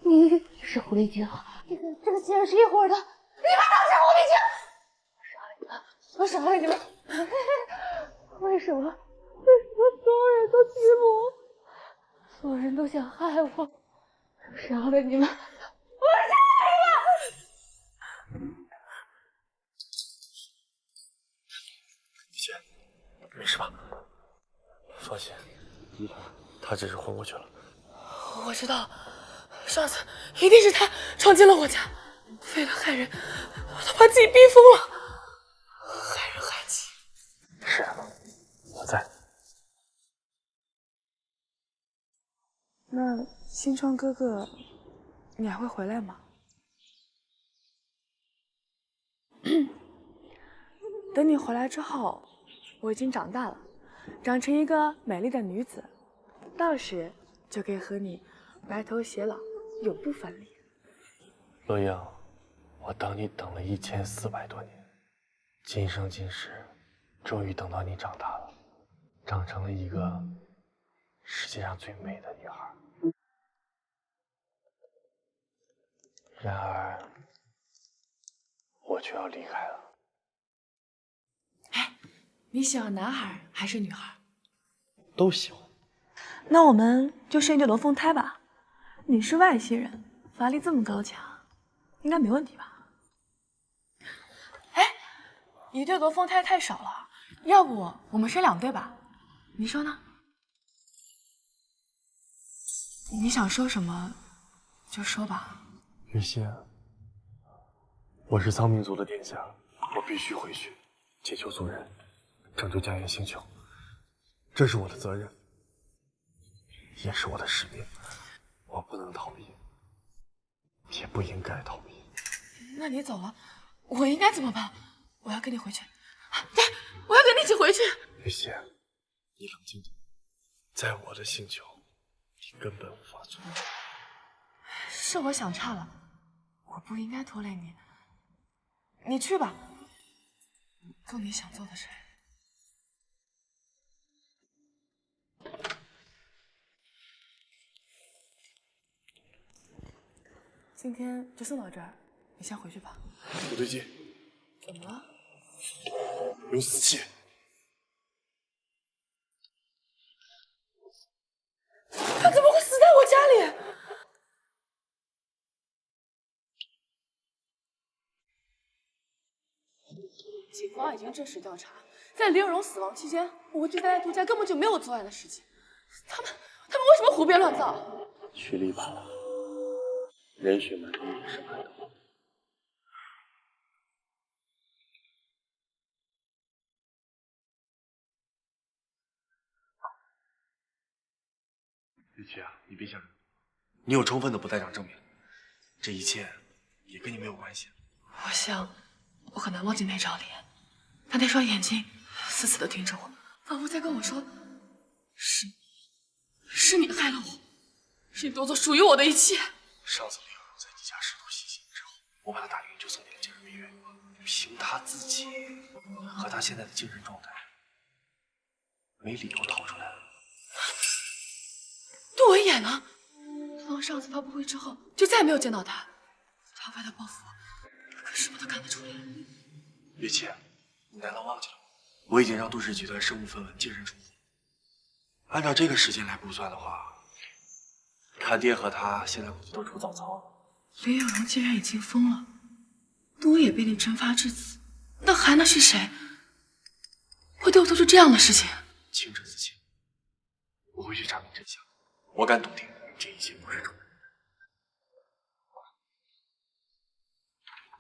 N: 你是狐狸精，你跟这个贱人是一伙的，你们都是狐狸精！我杀了你们！为什么？为什么所有人都欺负我？所有人都想害我，我杀了你们！我杀了你们！
P: 雨姐，没事吧？放心，他只是昏过去了。
Q: 我知道。上次一定是他闯进了我家，为了害人，他把自己逼疯了，害人害己。
P: 是啊，我在。
Q: 那新川哥哥
K: 你还会回来吗？等你回来之后，我已经长大了，长成一个美丽的女子，到时就可以和你白头偕老，永不分离。
G: 洛英，我等你等了1400多年，今生今世，终于等到你长大了，长成了一个世界上最美的女孩。然而，我却要离开了。
K: 你喜欢男孩还是女孩？
G: 都喜欢。
K: 那我们就生一对龙凤胎吧。你是外星人，法力这么高强，应该没问题吧？哎，一对龙凤胎太少了，要不我们生2对吧？你说呢？你想说什么就说吧。
G: 月心，我是苍冥族的殿下，我必须回去解救族人，拯救家园星球，这是我的责任，也是我的使命。我不能逃避，也不应该逃避。
K: 那你走了，我应该怎么办？我要跟你回去。对，我要跟你一起回去。
G: 月心，你冷静点，在我的星球，你根本无法存在。
K: 是我想差了，我不应该拖累你。你去吧，做你想做的事。今天就送到这儿，你先回去吧。
G: 不对劲，
K: 怎么了？
G: 有死气！
K: 他怎么会死在我家里？警方已经正式调查，在林有容死亡期间，我就待在杜家根本就没有作案的事情。他们为什么胡编乱造？
G: 蓄力罢了，人血满地也是满的。玉琪啊，你别想着，你有充分的不在场证明，这一切也跟你没有关系。
K: 我想，我很难忘记那张脸，他那双眼睛死死地盯着我，仿佛在跟我说：“是你害了我，是你夺走属于我的一切。”
G: 上次林有容在你家试图袭击你之后，我把他打晕就送进了精神病院。凭他自己和他现在的精神状态，没理由逃出来。
K: 杜文野呢？从上次发布会之后，就再也没有见到他。他为了报复我，可什么都干得出来。
G: 月琪，你难道忘记了？我已经让杜氏集团身无分文，净身出户。按照这个时间来估算的话，他爹和他现在估计都出早操了。
K: 林有容既然已经疯了，杜也被你惩罚至此，那还能是谁会对我做出这样的事情？
G: 清澈自清，我会去查明真相。我敢笃定，这一切不是种。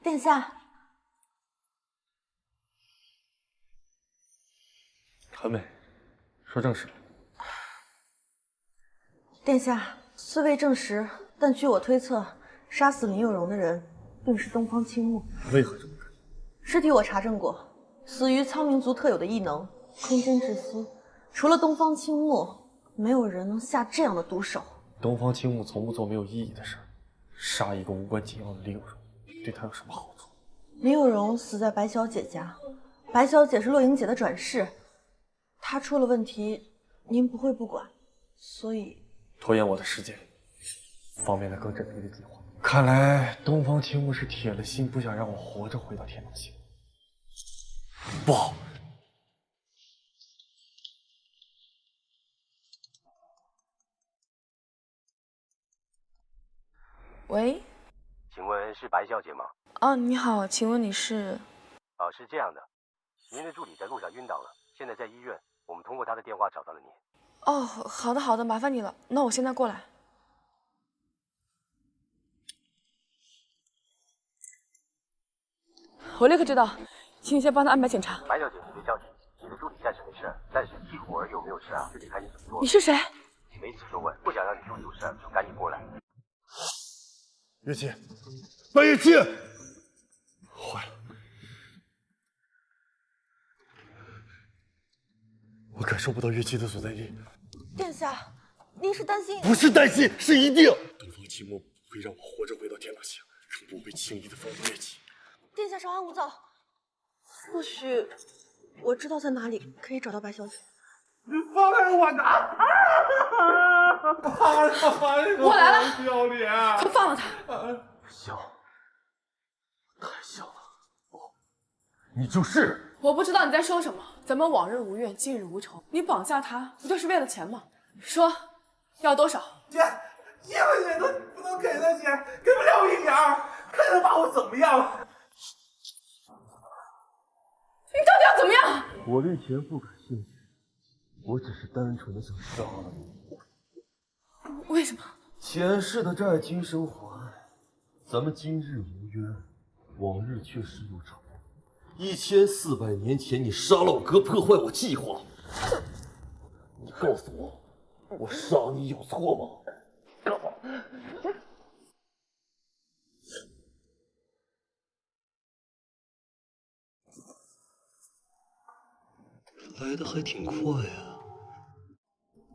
I: 殿下，
G: 很美，说正事。
I: 殿下，虽未证实，但据我推测，杀死林有容的人定是东方青木。
G: 为何这么肯定？
I: 尸体我查证过，死于苍冥族特有的异能——空间窒息。除了东方青木，没有人能下这样的毒手。
G: 东方青木从不做没有意义的事，杀一个无关紧要的林有容，对他有什么好处？
I: 林有容死在白小姐家，白小姐是洛英姐的转世，她出了问题，您不会不管，所以
G: 拖延我的时间，方便他更缜密的计划。看来东方青木是铁了心不想让我活着回到天狼星。不好！
K: 喂，
H: 请问是白小姐吗？
K: 哦，你好，请问你是？
H: 是这样的，您的助理在路上晕倒了，现在在医院，我们通过他的电话找到了你。
K: 哦，好的好的，麻烦你了，那我现在过来。我立刻知道，请你先帮他安排检查。
H: 白小姐，你别着急，你的助理暂时没事，但是一会儿有没有事啊，就得看你怎么做。
K: 你是谁？
H: 没此说问，不想让你助理有事，就赶紧过来。
O: 月姬，白月姬，坏了！我感受不到月姬的所在地。
I: 殿下，您是担心？
O: 不是担心，是一定。东方青墨不会让我活着回到天狼星，更不会轻易的放过月姬。
I: 殿下稍安勿躁，或许我知道在哪里可以找到白小姐。
C: 你放开我拿！
Q: 我来了，
C: 不要脸！
Q: 快放了他！
O: 小，太小了。哦，你就是。
Q: 我不知道你在说什么。咱们往日无怨，近日无仇。你绑架他，不就是为了钱吗？说，要多少？
C: 姐，1块钱都不能给的姐，给不了1点儿，看他把我怎么样？
Q: 你到底要怎么样？
J: 我对钱不感兴趣，我只是单纯的想杀了你。
Q: 为什么？
J: 前世的债今生还，咱们今日无冤，往日确实有仇。1400年前你杀了我哥，破坏我计划，你告诉我，我杀你有错吗？来的还挺快啊，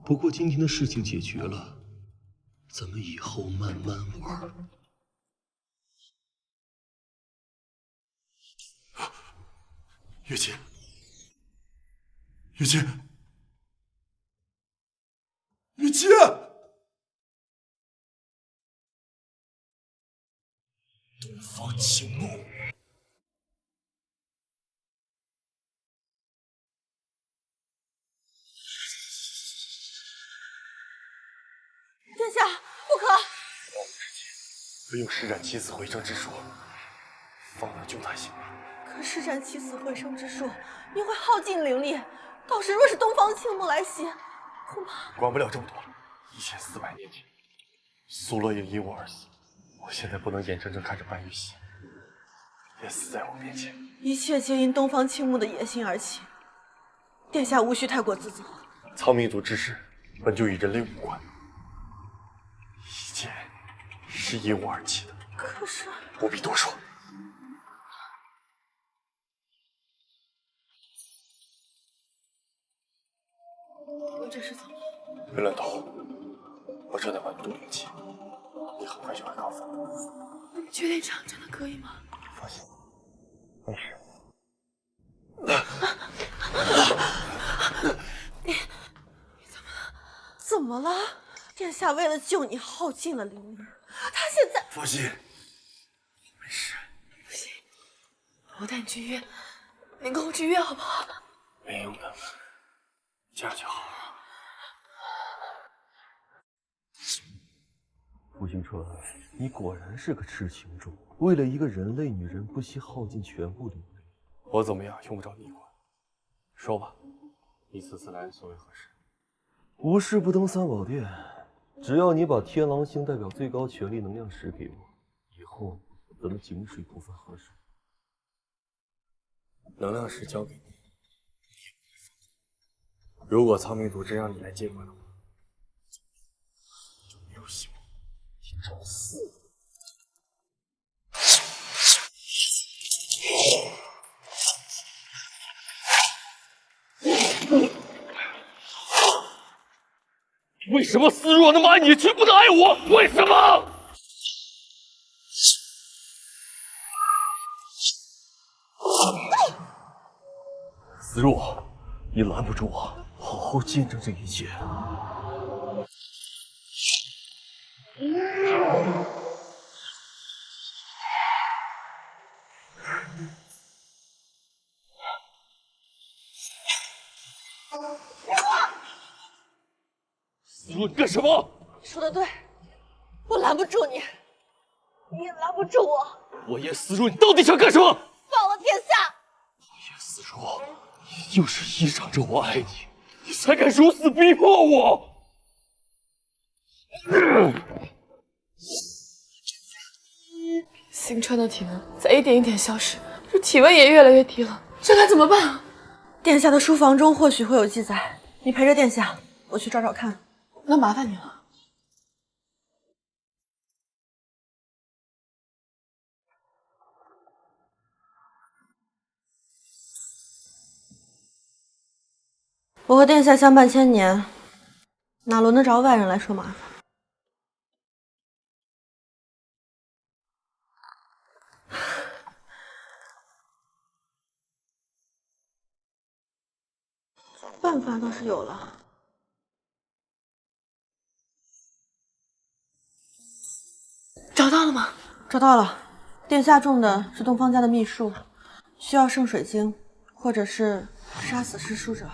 J: 不过今天的事情解决了，咱们以后慢慢玩。
O: 月姬，月姬，月姬！东方青墨。
I: 殿下，不可！
O: 当务之急，利用施展起死回生之术，放了救他性命。
I: 可施展起死回生之术，你会耗尽灵力，到时若是东方青木来袭，恐怕……
O: 管不了这么多。1400年前，苏乐也因我而死，我现在不能眼睁睁看着白玉玺也死在我面前。
I: 一切皆因东方青木的野心而起，殿下无需太过自责。
O: 苍冥族之事本就与人类无关，一切是因我而起的。
I: 可是
O: 不必多说。
Q: 我这是怎么了？
O: 别乱动，我正在温度灵气，你很快就会康复。
Q: 你确定这样真的可以吗？
O: 放心，没事。
I: 你怎么了？殿下为了救你耗尽了灵力，他现在……
O: 放心，没事。
Q: 不行，我带你去医院，你跟我去医院好不好？
O: 没用的，这样就好。
J: 傅星川，你果然是个痴情种，为了一个人类女人不惜耗尽全部灵力。
G: 我怎么样用不着你管。说吧，你此次来所为何事？
J: 无事不登三宝殿，只要你把天狼星代表最高权力能量石给我，以后咱们井水不犯河水。
G: 能量石交给你，你也不会放过。如果苍冥族真让你来接管的话，就没有希望。你找死！
J: 为什么思若那么爱你，却不能爱我？为什么？思若，你拦不住我，好好见证这一切。思若，你干什么？
I: 说的对，我拦不住你，你也拦不住我。
J: 我叶思若，你到底想干什么？
I: 放了殿下！
J: 叶思若，你就是依仗着我爱你，你才敢如此逼迫我。
Q: 星川的体能在一点一点消失，这体温也越来越低了，这该怎么办啊？
I: 殿下的书房中或许会有记载，你陪着殿下，我去找找看。
Q: 那麻烦你了。
I: 我和殿下相伴千年，哪轮得着外人来说麻烦？办法倒是有了。
K: 找到了吗？
I: 找到了，殿下中的是东方家的秘术，需要圣水晶，或者是杀死施术者。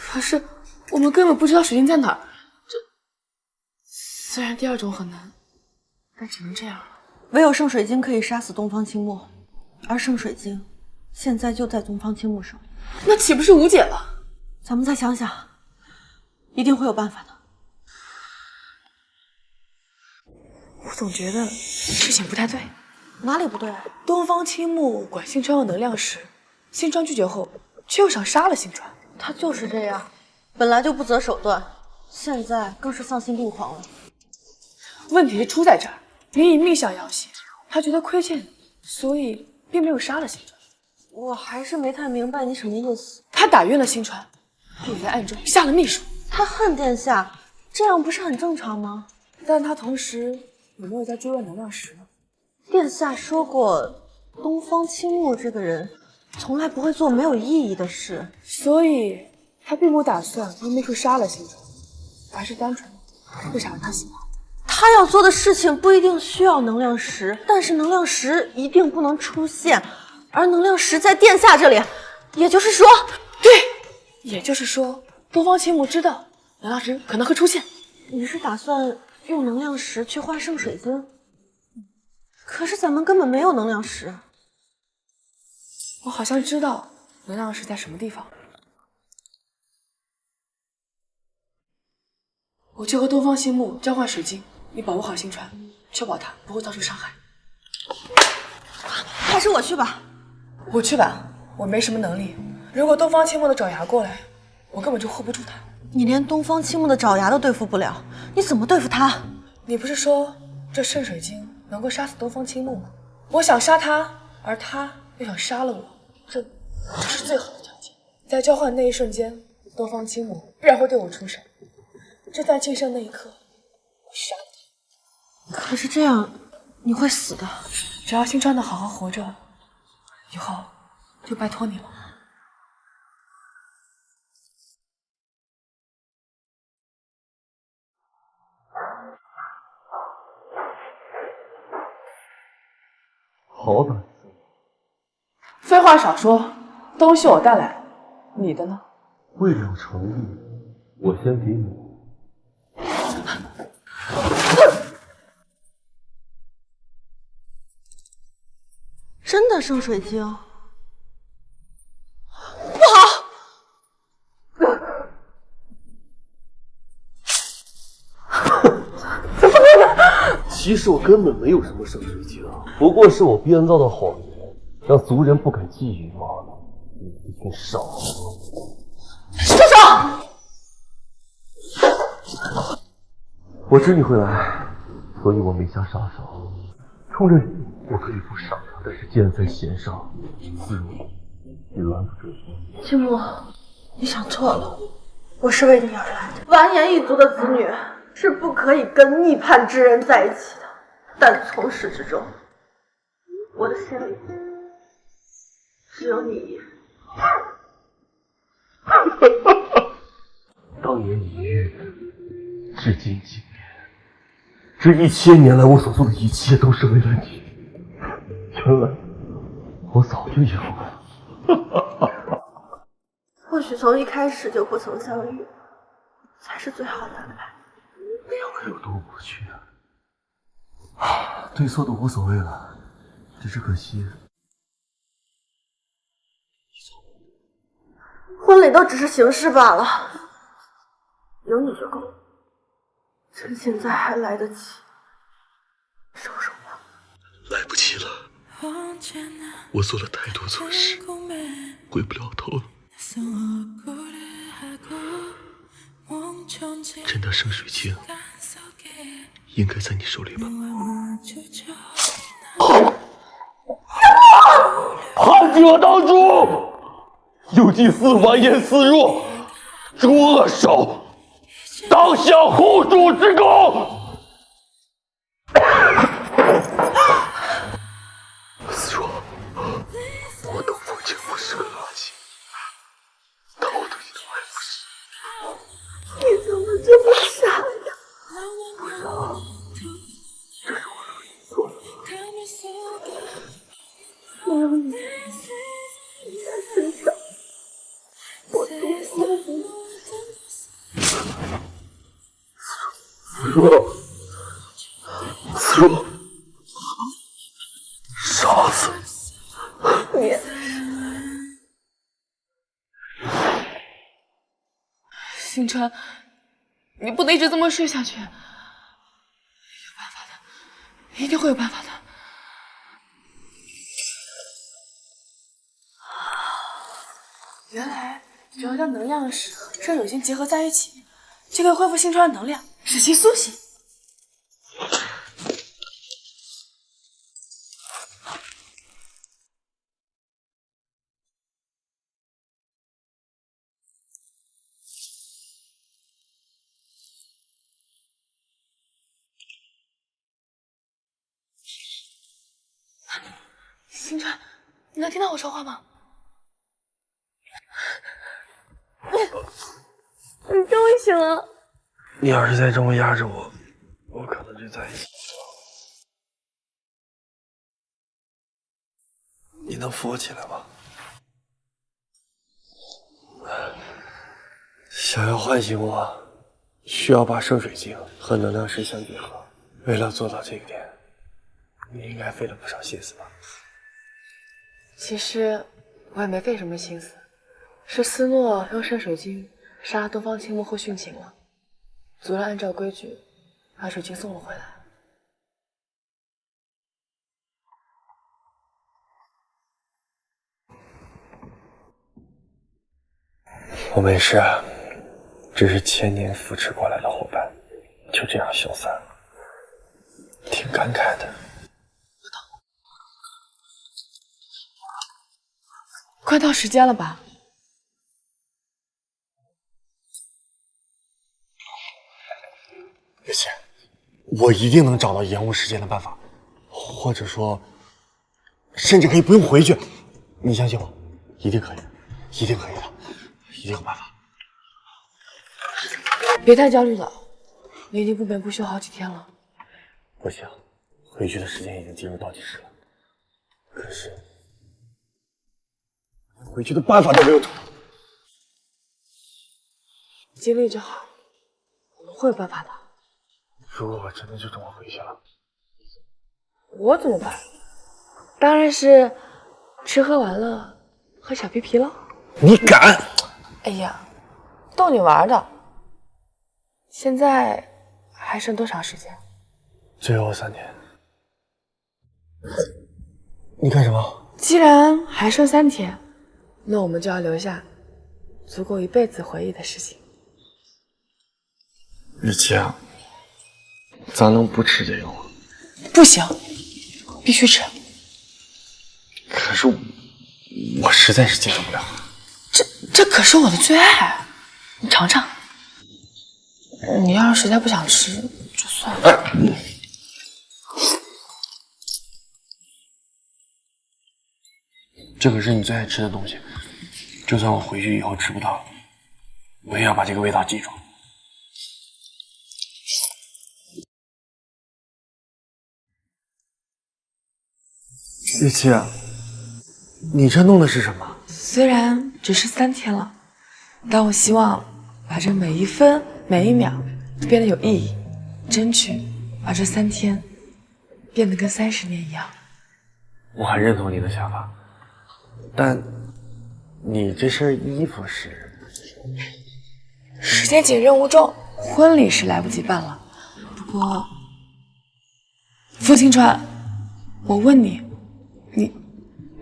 K: 可是我们根本不知道水晶在哪儿。这虽然第二种很难，但只能这样了。
I: 唯有圣水晶可以杀死东方青木，而圣水晶现在就在东方青木手里。
K: 那岂不是无解了？
I: 咱们再想想，一定会有办法的。
K: 我总觉得事情不太对。
I: 哪里不对？
K: 东方青木管新川要能量石，新川拒绝后，却又想杀了新川。
I: 他就是这样，本来就不择手段，现在更是丧心病狂了。
K: 问题是出在这儿，你以命相要挟，他觉得亏欠你，所以并没有杀了新川。
I: 我还是没太明白你什么意思。
K: 他打晕了新川，并在暗中下了秘术。
I: 他恨殿下，这样不是很正常吗？
K: 但他同时有没有在追问能量石呢？
I: 殿下说过，东方青木这个人从来不会做没有意义的事，
K: 所以他并不打算用秘术杀了新川，而是单纯不想让他醒来。
I: 他要做的事情不一定需要能量石，但是能量石一定不能出现，而能量石在殿下这里，也就是说，
K: 对，也就是说，东方青木知道能量石可能会出现。
I: 你是打算用能量石去换圣水晶？可是咱们根本没有能量石。
K: 我好像知道能量石在什么地方。我去和东方青木交换水晶，你保护好新川，确保他不会造成伤害。
I: 还是我去吧。
K: 我去吧，我没什么能力。如果东方青木的爪牙过来，我根本就 hold 不住他。
I: 你连东方青木的爪牙都对付不了，你怎么对付他？
K: 你不是说这圣水晶能够杀死东方青木吗？我想杀他，而他又想杀了我，这是最好的条件。在交换那一瞬间，东方青木必然会对我出手。这在晋升那一刻，我杀了他。
I: 可是这样你会死的。
K: 只要新川能好好活着，以后就拜托你了。
J: 好胆子！
K: 废话少说，东西我带来，你的呢？
J: 为了诚意，我先给你。
I: 真的圣水晶？
K: 不好！
J: 怎么可能？其实我根本没有什么圣水晶，不过是我编造的谎言，让族人不敢觊觎罢了。你们这群傻子！
K: 住手！
J: 我知你会来，所以我没下杀手。冲着你，我可以不杀他，但是箭在弦上，自你拦不住。
I: 青木，你想错了，我是为你而来的。完颜一族的子女是不可以跟逆叛之人在一起的，但从始至终，我的心里只有你。
J: 当年一遇，至今几年，这1000年来我所做的一切都是为了你。原来我早就赢了。
I: 或许从一开始就不曾相遇，才是最好的安排。
J: 要该有多无趣啊！对错都无所谓了，只是可惜。
I: 婚礼都只是形式罢了，有你就够了。趁现在还来得及，收手吧。
J: 来不及了，我做了太多错事，回不了头了。真的圣水晶应该在你手里吧？叛者当诛！有祭司完颜思若，
O: 诛恶首，当享后主之功。思若，我懂父亲不是个垃圾，但我对你的爱不是。
D: 你怎么这么傻呀？
O: 不傻，这是我的错了。
D: 没有你，身上我都不
O: 思若，思若，杀死
D: 你！
Q: 星川，你不能一直这么睡下去，有办法的，一定会有办法的。原来只要将能量石和圣水晶结合在一起，就可以恢复星川的能量，使其苏醒。星川，你能听到我说话吗？
D: 你终于醒了。
P: 你要是再这么压着我，我可能就在一起了。你能扶我起来吗？想要唤醒我，需要把圣水晶和能量石相结合。为了做到这一点，你应该费了不少心思吧？
Q: 其实我也没费什么心思，是斯诺用圣水晶杀了东方青木后殉情了，族人按照规矩把水晶送了回来。
P: 我没事啊，只是千年扶持过来的伙伴，就这样消散了，挺感慨的。
Q: 快到时间了吧？
P: 月姐，我一定能找到延误时间的办法，或者说，甚至可以不用回去。你相信我，一定可以，一定可以的，一定有办法。
Q: 别太焦虑了，你已经不眠不休好几天了。
P: 不行，回去的时间已经进入倒计时了。可是，回去的办法都没有找到。
Q: 尽力就好，我们会有办法的。
P: 如果我真的就这么回去了，
Q: 我怎么办？当然是吃喝玩乐，喝小皮皮了。
P: 你敢？
Q: 哎呀，逗你玩的。现在还剩多长时间？
P: 最后3天。你干什么？
Q: 既然还剩3天，那我们就要留下足够一辈子回忆的事情。
P: 雨琪啊，咱能不吃这个吗？
Q: 不行，必须吃。
P: 可是我实在是接受不了。
Q: 这可是我的最爱，你尝尝。你要是实在不想吃，就算了。
P: 这可是你最爱吃的东西，就算我回去以后吃不到，我也要把这个味道记住。玉琪，你这弄的是什么？
Q: 虽然只是3天了，但我希望把这每一分每一秒变得有意义，争取把这3天变得跟30年一样。
P: 我很认同你的想法，但你这身衣服是……
Q: 时间紧，任务重，婚礼是来不及办了。不过，傅青川，我问你，你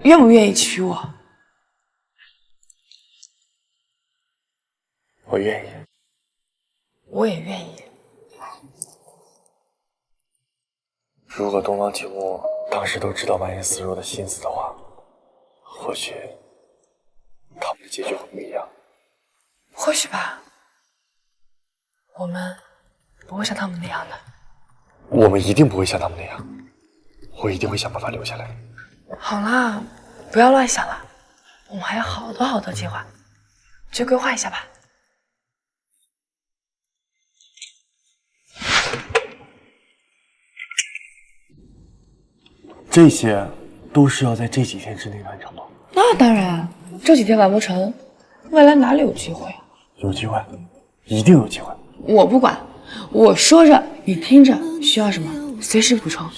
Q: 愿不愿意娶我？
P: 我愿意。
Q: 我也愿意。
P: 如果东方青木当时都知道满野思若的心思的话，或许他们的结局会不一样。
Q: 或许吧。
K: 我们不会像他们那样的。
G: 我们一定不会像他们那样，我一定会想办法留下来。
K: 好啦，不要乱想了，我们还有好多好多计划，去规划一下吧。
G: 这些都是要在这几天之内完成吗？
K: 那当然，这几天完不成，未来哪里有机会啊？
G: 有机会，一定有机会。
K: 我不管，我说着你听着，需要什么随时补充。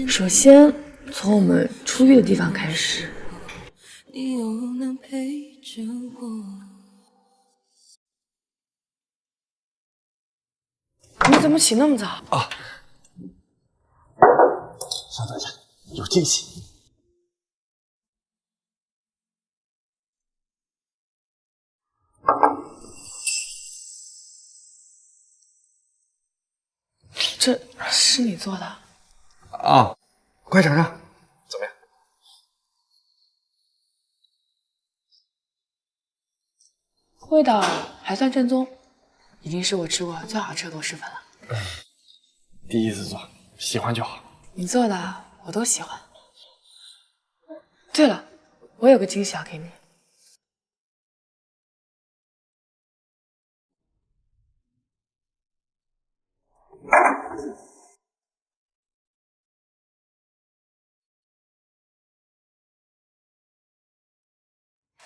K: 首先从我们出狱的地方开始。
F: 你又能陪着我。
K: 你怎么起那么早
G: 啊？小等一下，有惊喜。
K: 这是你做的？
G: 啊，快尝尝，怎么样？
K: 味道还算正宗，已经是我吃过最好吃的螺蛳粉了。
G: 第一次做，喜欢就好。
K: 你做的我都喜欢。对了，我有个惊喜要给你。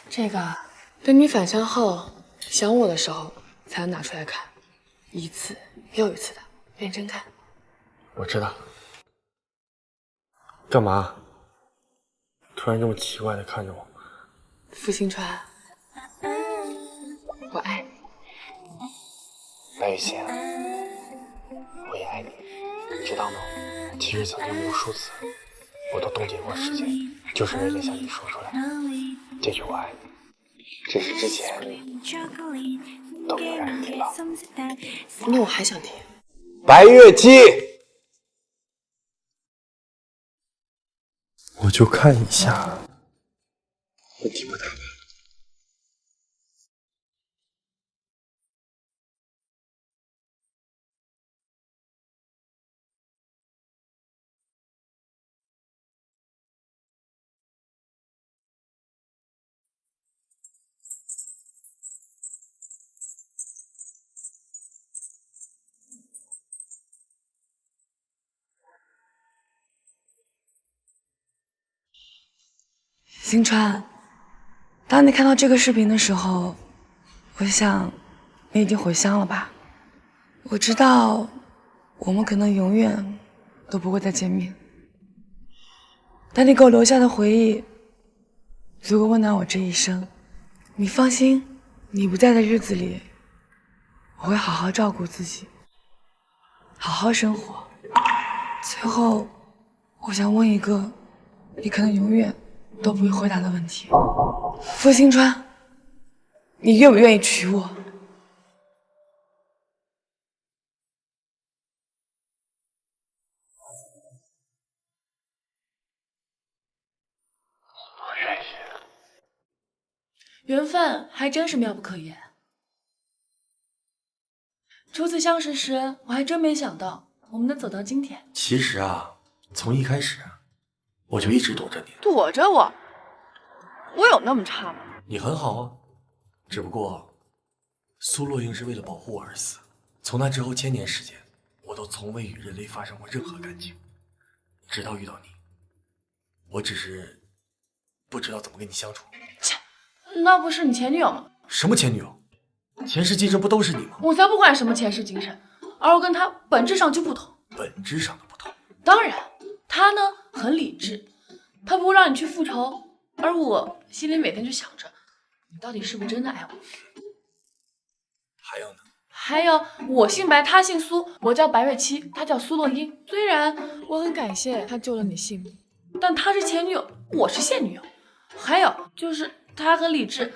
K: 这个等你返乡后想我的时候才能拿出来看，一次又一次的认真看。
G: 我知道。干嘛？突然这么奇怪的看着我？
K: 付新川，我爱你。
G: 白雨欣，我也爱你，你知道吗？其实曾经无数次，我都冻结过时间，就是为了向你说出来这句我爱你。只是之前都没有让你听到。
K: 那我还想听。
G: 白月姬，我就看一下，问题不大吧？
K: 新川，当你看到这个视频的时候，我想你已经回乡了吧？我知道我们可能永远都不会再见面，但你给我留下的回忆足够温暖我这一生。你放心，你不在的日子里，我会好好照顾自己，好好生活。最后，我想问一个你可能永远都不会回答的问题：付新川，你愿不愿意娶我？
G: 我愿意。
A: 缘分还真是妙不可言。初次相识时，我还真没想到我们能走到今天。
O: 其实啊，从一开始我就一直躲着你。
K: 躲着我？我有那么差吗？
O: 你很好啊，只不过苏洛英是为了保护我而死。从那之后1000年时间，我都从未与人类发生过任何感情，直到遇到你。我只是不知道怎么跟你相处。
A: 切，那不是你前女友吗？
O: 什么前女友？前世今生不都是你吗？
A: 我才不管什么前世今生，而我跟他本质上就不同。
O: 本质上的不同。当
A: 当然，他呢很理智，他不会让你去复仇，而我心里每天就想着，你到底是不是真的爱我？
O: 还有呢？
A: 还有，我姓白，他姓苏，我叫白月七，他叫苏洛英。虽然我很感谢他救了你性命，但他是前女友，我是现女友。还有就是他很理智，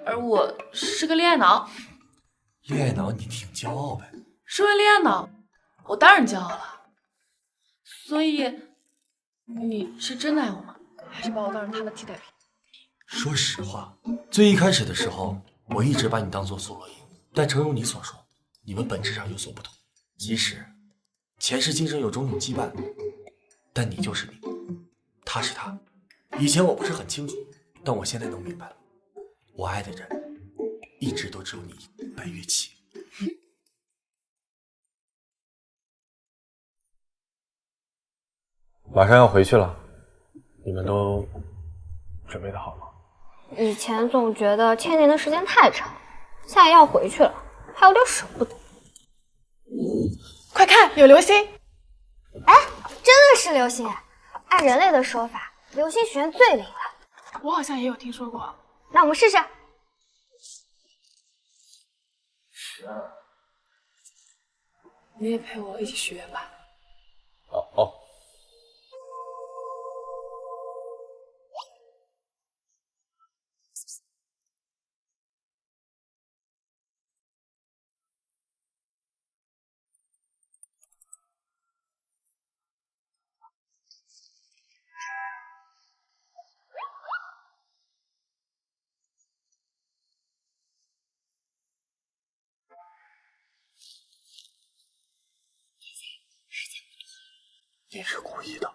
A: 而我是个恋爱脑。
O: 恋爱脑，你挺骄傲呗。
A: 身为恋爱脑，我当然骄傲了。所以，你是真的爱我吗？还是把我当成他的替代品？
O: 说实话，最一开始的时候，我一直把你当做苏洛英，但诚如你所说，你们本质上有所不同。即使前世今生有种种羁绊，但你就是你，他是他。以前我不是很清楚，但我现在能明白了，我爱的人一直都只有你，白月琪。
G: 马上要回去了，你们都准备的好吗？
R: 以前总觉得千年的时间太长，现在要回去了，还有点舍不得。
Q: 快看，有流星！
R: 哎，真的是流星！按人类的说法，流星许愿最灵了。
Q: 我好像也有听说过。
R: 那我们试试。
Q: 你也陪我一起许愿吧。
G: 哦。
O: 你是故意的。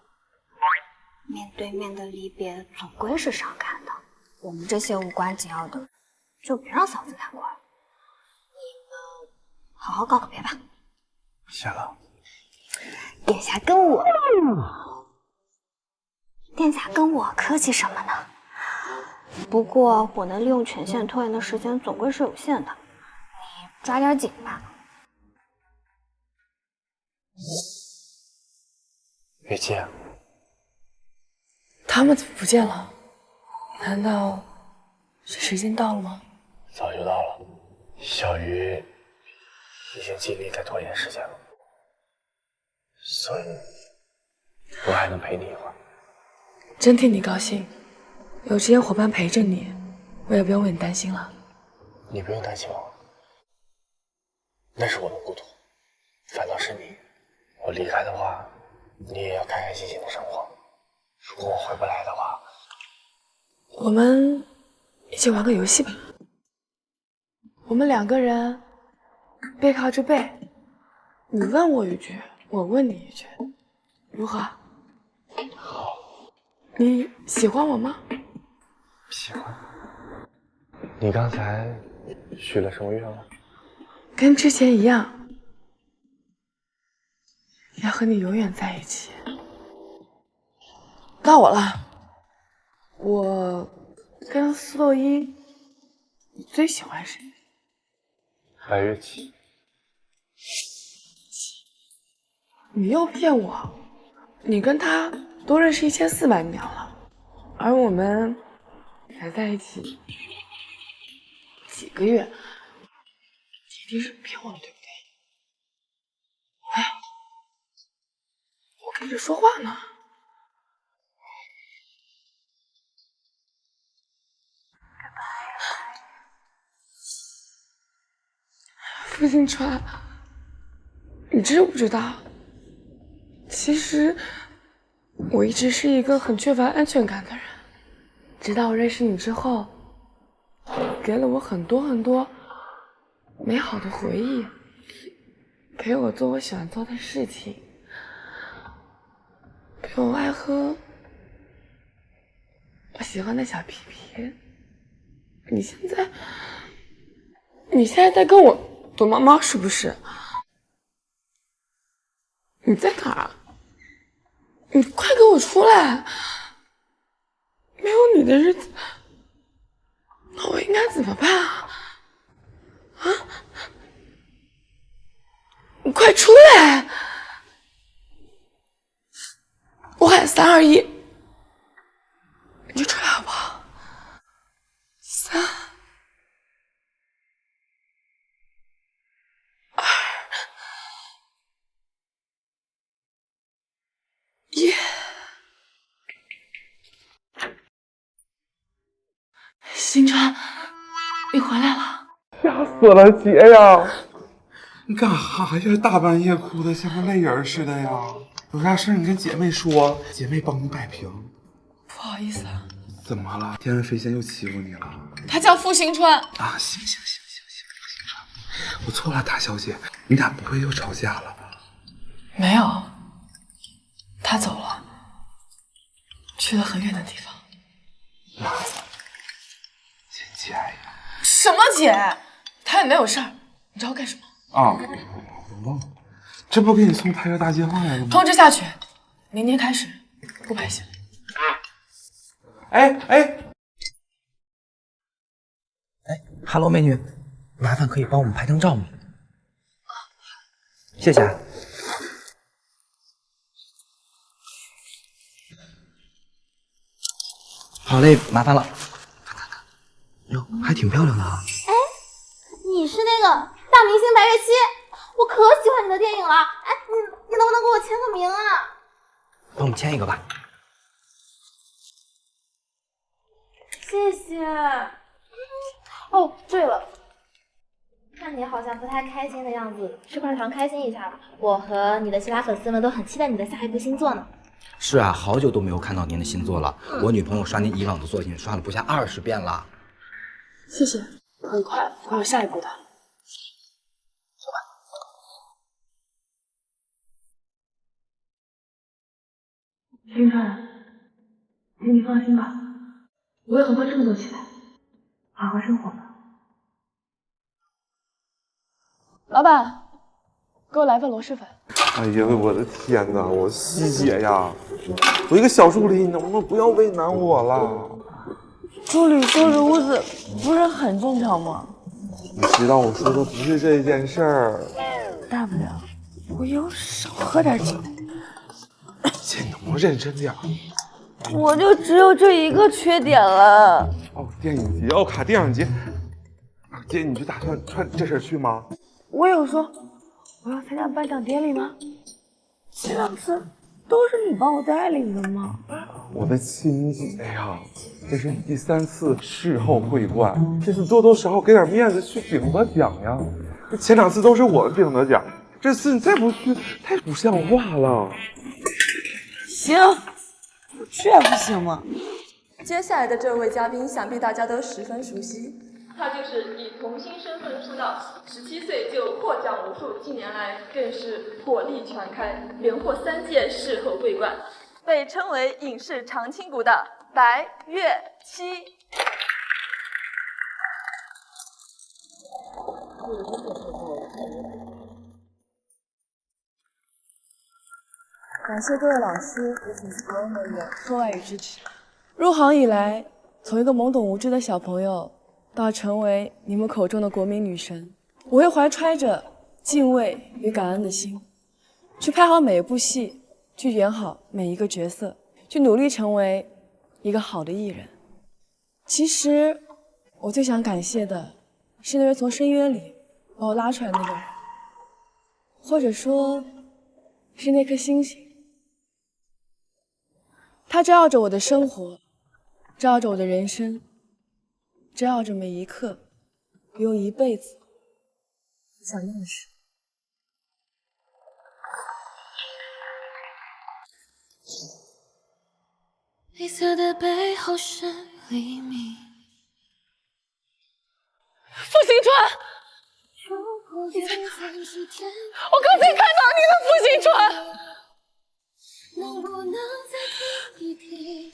R: 面对面的离别总归是伤感的，我们这些无关紧要的，就别让嫂子难过了。你们好好告个别吧。
O: 谢了。
R: 殿下跟我客气什么呢？不过我能利用权限拖延的时间总归是有限的，你抓点紧吧。
G: 月姬，
Q: 他们怎么不见了？难道是时间到了吗？
G: 早就到了，小鱼已经尽力在拖延时间了，所以我还能陪你一会儿。
Q: 真替你高兴，有这些伙伴陪着你，我也不用为你担心了。
G: 你不用担心我，那是我的故土，反倒是你，我离开的话，你也要开开心心的生活。如果我回不来的话，
Q: 我们一起玩个游戏吧。我们2个人背靠着背，你问我一句，我问你一句，如何？
G: 好。
Q: 你喜欢我吗？
G: 喜欢。你刚才许了什么愿望？
Q: 跟之前一样，要和你永远在一起。到我了，我跟苏洛英，你最喜欢谁？
G: 白月琪。
Q: 你又骗我，你跟他都认识1400年了，而我们才在一起几个月，你一定是骗我的，对不对？哎，我跟着说话呢。傅星川，你知不知道？其实我一直是一个很缺乏安全感的人，直到我认识你之后，给了我很多很多美好的回忆，陪我做我喜欢做的事情，陪我爱喝我喜欢的小皮皮。你现在在跟我躲猫猫是不是？你在哪儿？你快给我出来！没有你的日子，那我应该怎么办啊？啊！你快出来！我喊3、2、1，你就出来好不好？3、2、1。星川，你回来了！
C: 吓死了，姐呀！你干哈呀？大半夜哭的像个泪人似的呀！有啥事你跟姐妹说，姐妹帮你摆平。
Q: 不好意思啊，
C: 怎么了？天外飞仙又欺负你了？
Q: 他叫傅行川。
C: 啊，行，傅行川，我错了，大小姐，你俩不会又吵架了吧？
Q: 没有，他走了，去了很远的地方。
C: 姐呀！
Q: 什么姐？他也没有事儿，你找我干什么？
C: 啊，我忘了，这不给你送拍摄大计划来了吗？
Q: 通知下去，明天开始不拍戏。
C: 哎
S: 哈喽，美女，麻烦可以帮我们拍张照吗？谢谢。好嘞，麻烦了。哟，还挺漂亮的啊。
N: 哎，你是那个大明星白月期，我可喜欢你的电影了。哎，你能不能给我签个名啊？
S: 帮我们签一个吧。
N: 谢谢。哦，对了，看你好像不太开心的样子，吃块糖开心一下吧。我和你的其他粉丝们都很期待你的下一部新作呢。
S: 是啊，好久都没有看到您的新作了。我女朋友刷您以往的作品刷了不下20遍了。
Q: 谢谢，很快会有下一部的。
S: 走吧。
A: 星川，你放心吧，我会很快振作起来，好好生活吧。
Q: 老板，给我来份螺蛳粉。
C: 哎呀，我的天哪，我西姐呀，我一个小助理，你能不能不要为难我了？
D: 助理收拾屋子不是很正常吗？
C: 你知道我说的不是这件事儿。
D: 大不了我以后少喝点酒。
C: 姐，你能不能认真点？
D: 我就只有这一个缺点了。
C: 哦，电影节要卡电影节。姐，你就打算穿这身去吗？
D: 我有说我要参加颁奖典礼吗？前2次都是你帮我带领的吗？
C: 我的亲姐呀，这是你第3次事后会观，这次多多少少给点面子去领个奖呀。前2次都是我领的奖，这次你再不去，太不像话了。
D: 行，我去还不行吗？
T: 接下来的这位嘉宾，想必大家都十分熟悉。
U: 他就是以童星身份出道，17岁就获奖无数，近年来更是火力全开，连获3届事后桂冠，
T: 被称为影视常青谷的白月期。
D: 感谢各位老师和粉丝朋友们的厚爱与支持。入行以来，从一个懵懂无知的小朋友，到成为你们口中的国民女神，我会怀揣着敬畏与感恩的心，去拍好每一部戏，去演好每一个角色，去努力成为一个好的艺人。其实，我最想感谢的是那位从深渊里把我拉出来的那个人，或者说，是那颗星星。它照耀着我的生活，照耀着我的人生，照耀着每一刻，用一辈子想要的事。
F: 黑色的背后是黎明。
Q: 傅行川，我刚才看到你的傅行川。
F: 能不能再听一听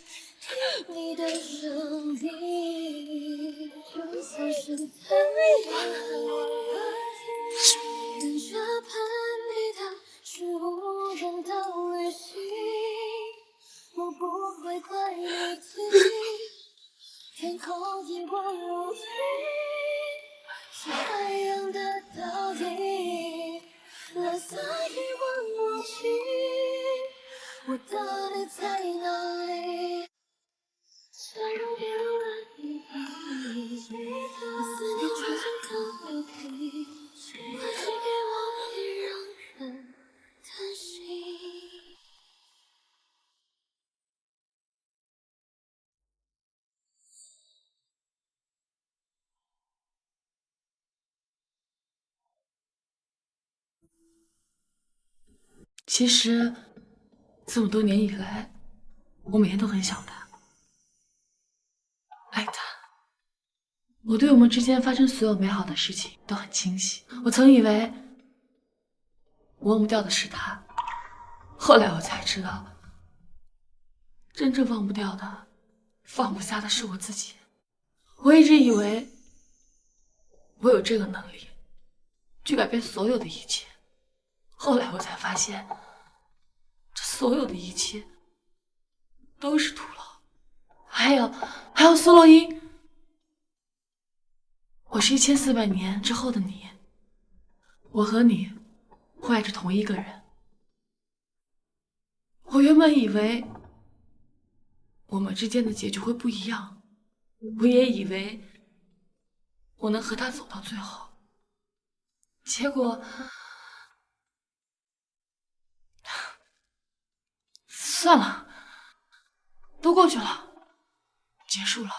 F: 你的声音？就算是太远，跟着攀比的是无人的旅行，我不会怪你听，天空一望无际，是海洋的倒影，蓝色一望无际。我到底在哪里？想用别人的意义，把思念装进投币，快寄给我，别让人担心。
A: 其实，这么多年以来，我每天都很想他。艾达，我对我们之间发生所有美好的事情都很清晰。我曾以为我忘不掉的是他，后来我才知道，真正忘不掉的、放不下的是我自己。我一直以为我有这个能力去改变所有的一切，后来我才发现，这所有的一切都是徒劳。还有苏洛因，我是1400年之后的你，我和你会爱着同一个人。我原本以为我们之间的结局会不一样，我也以为我能和他走到最后，结果算了，都过去了，结束了。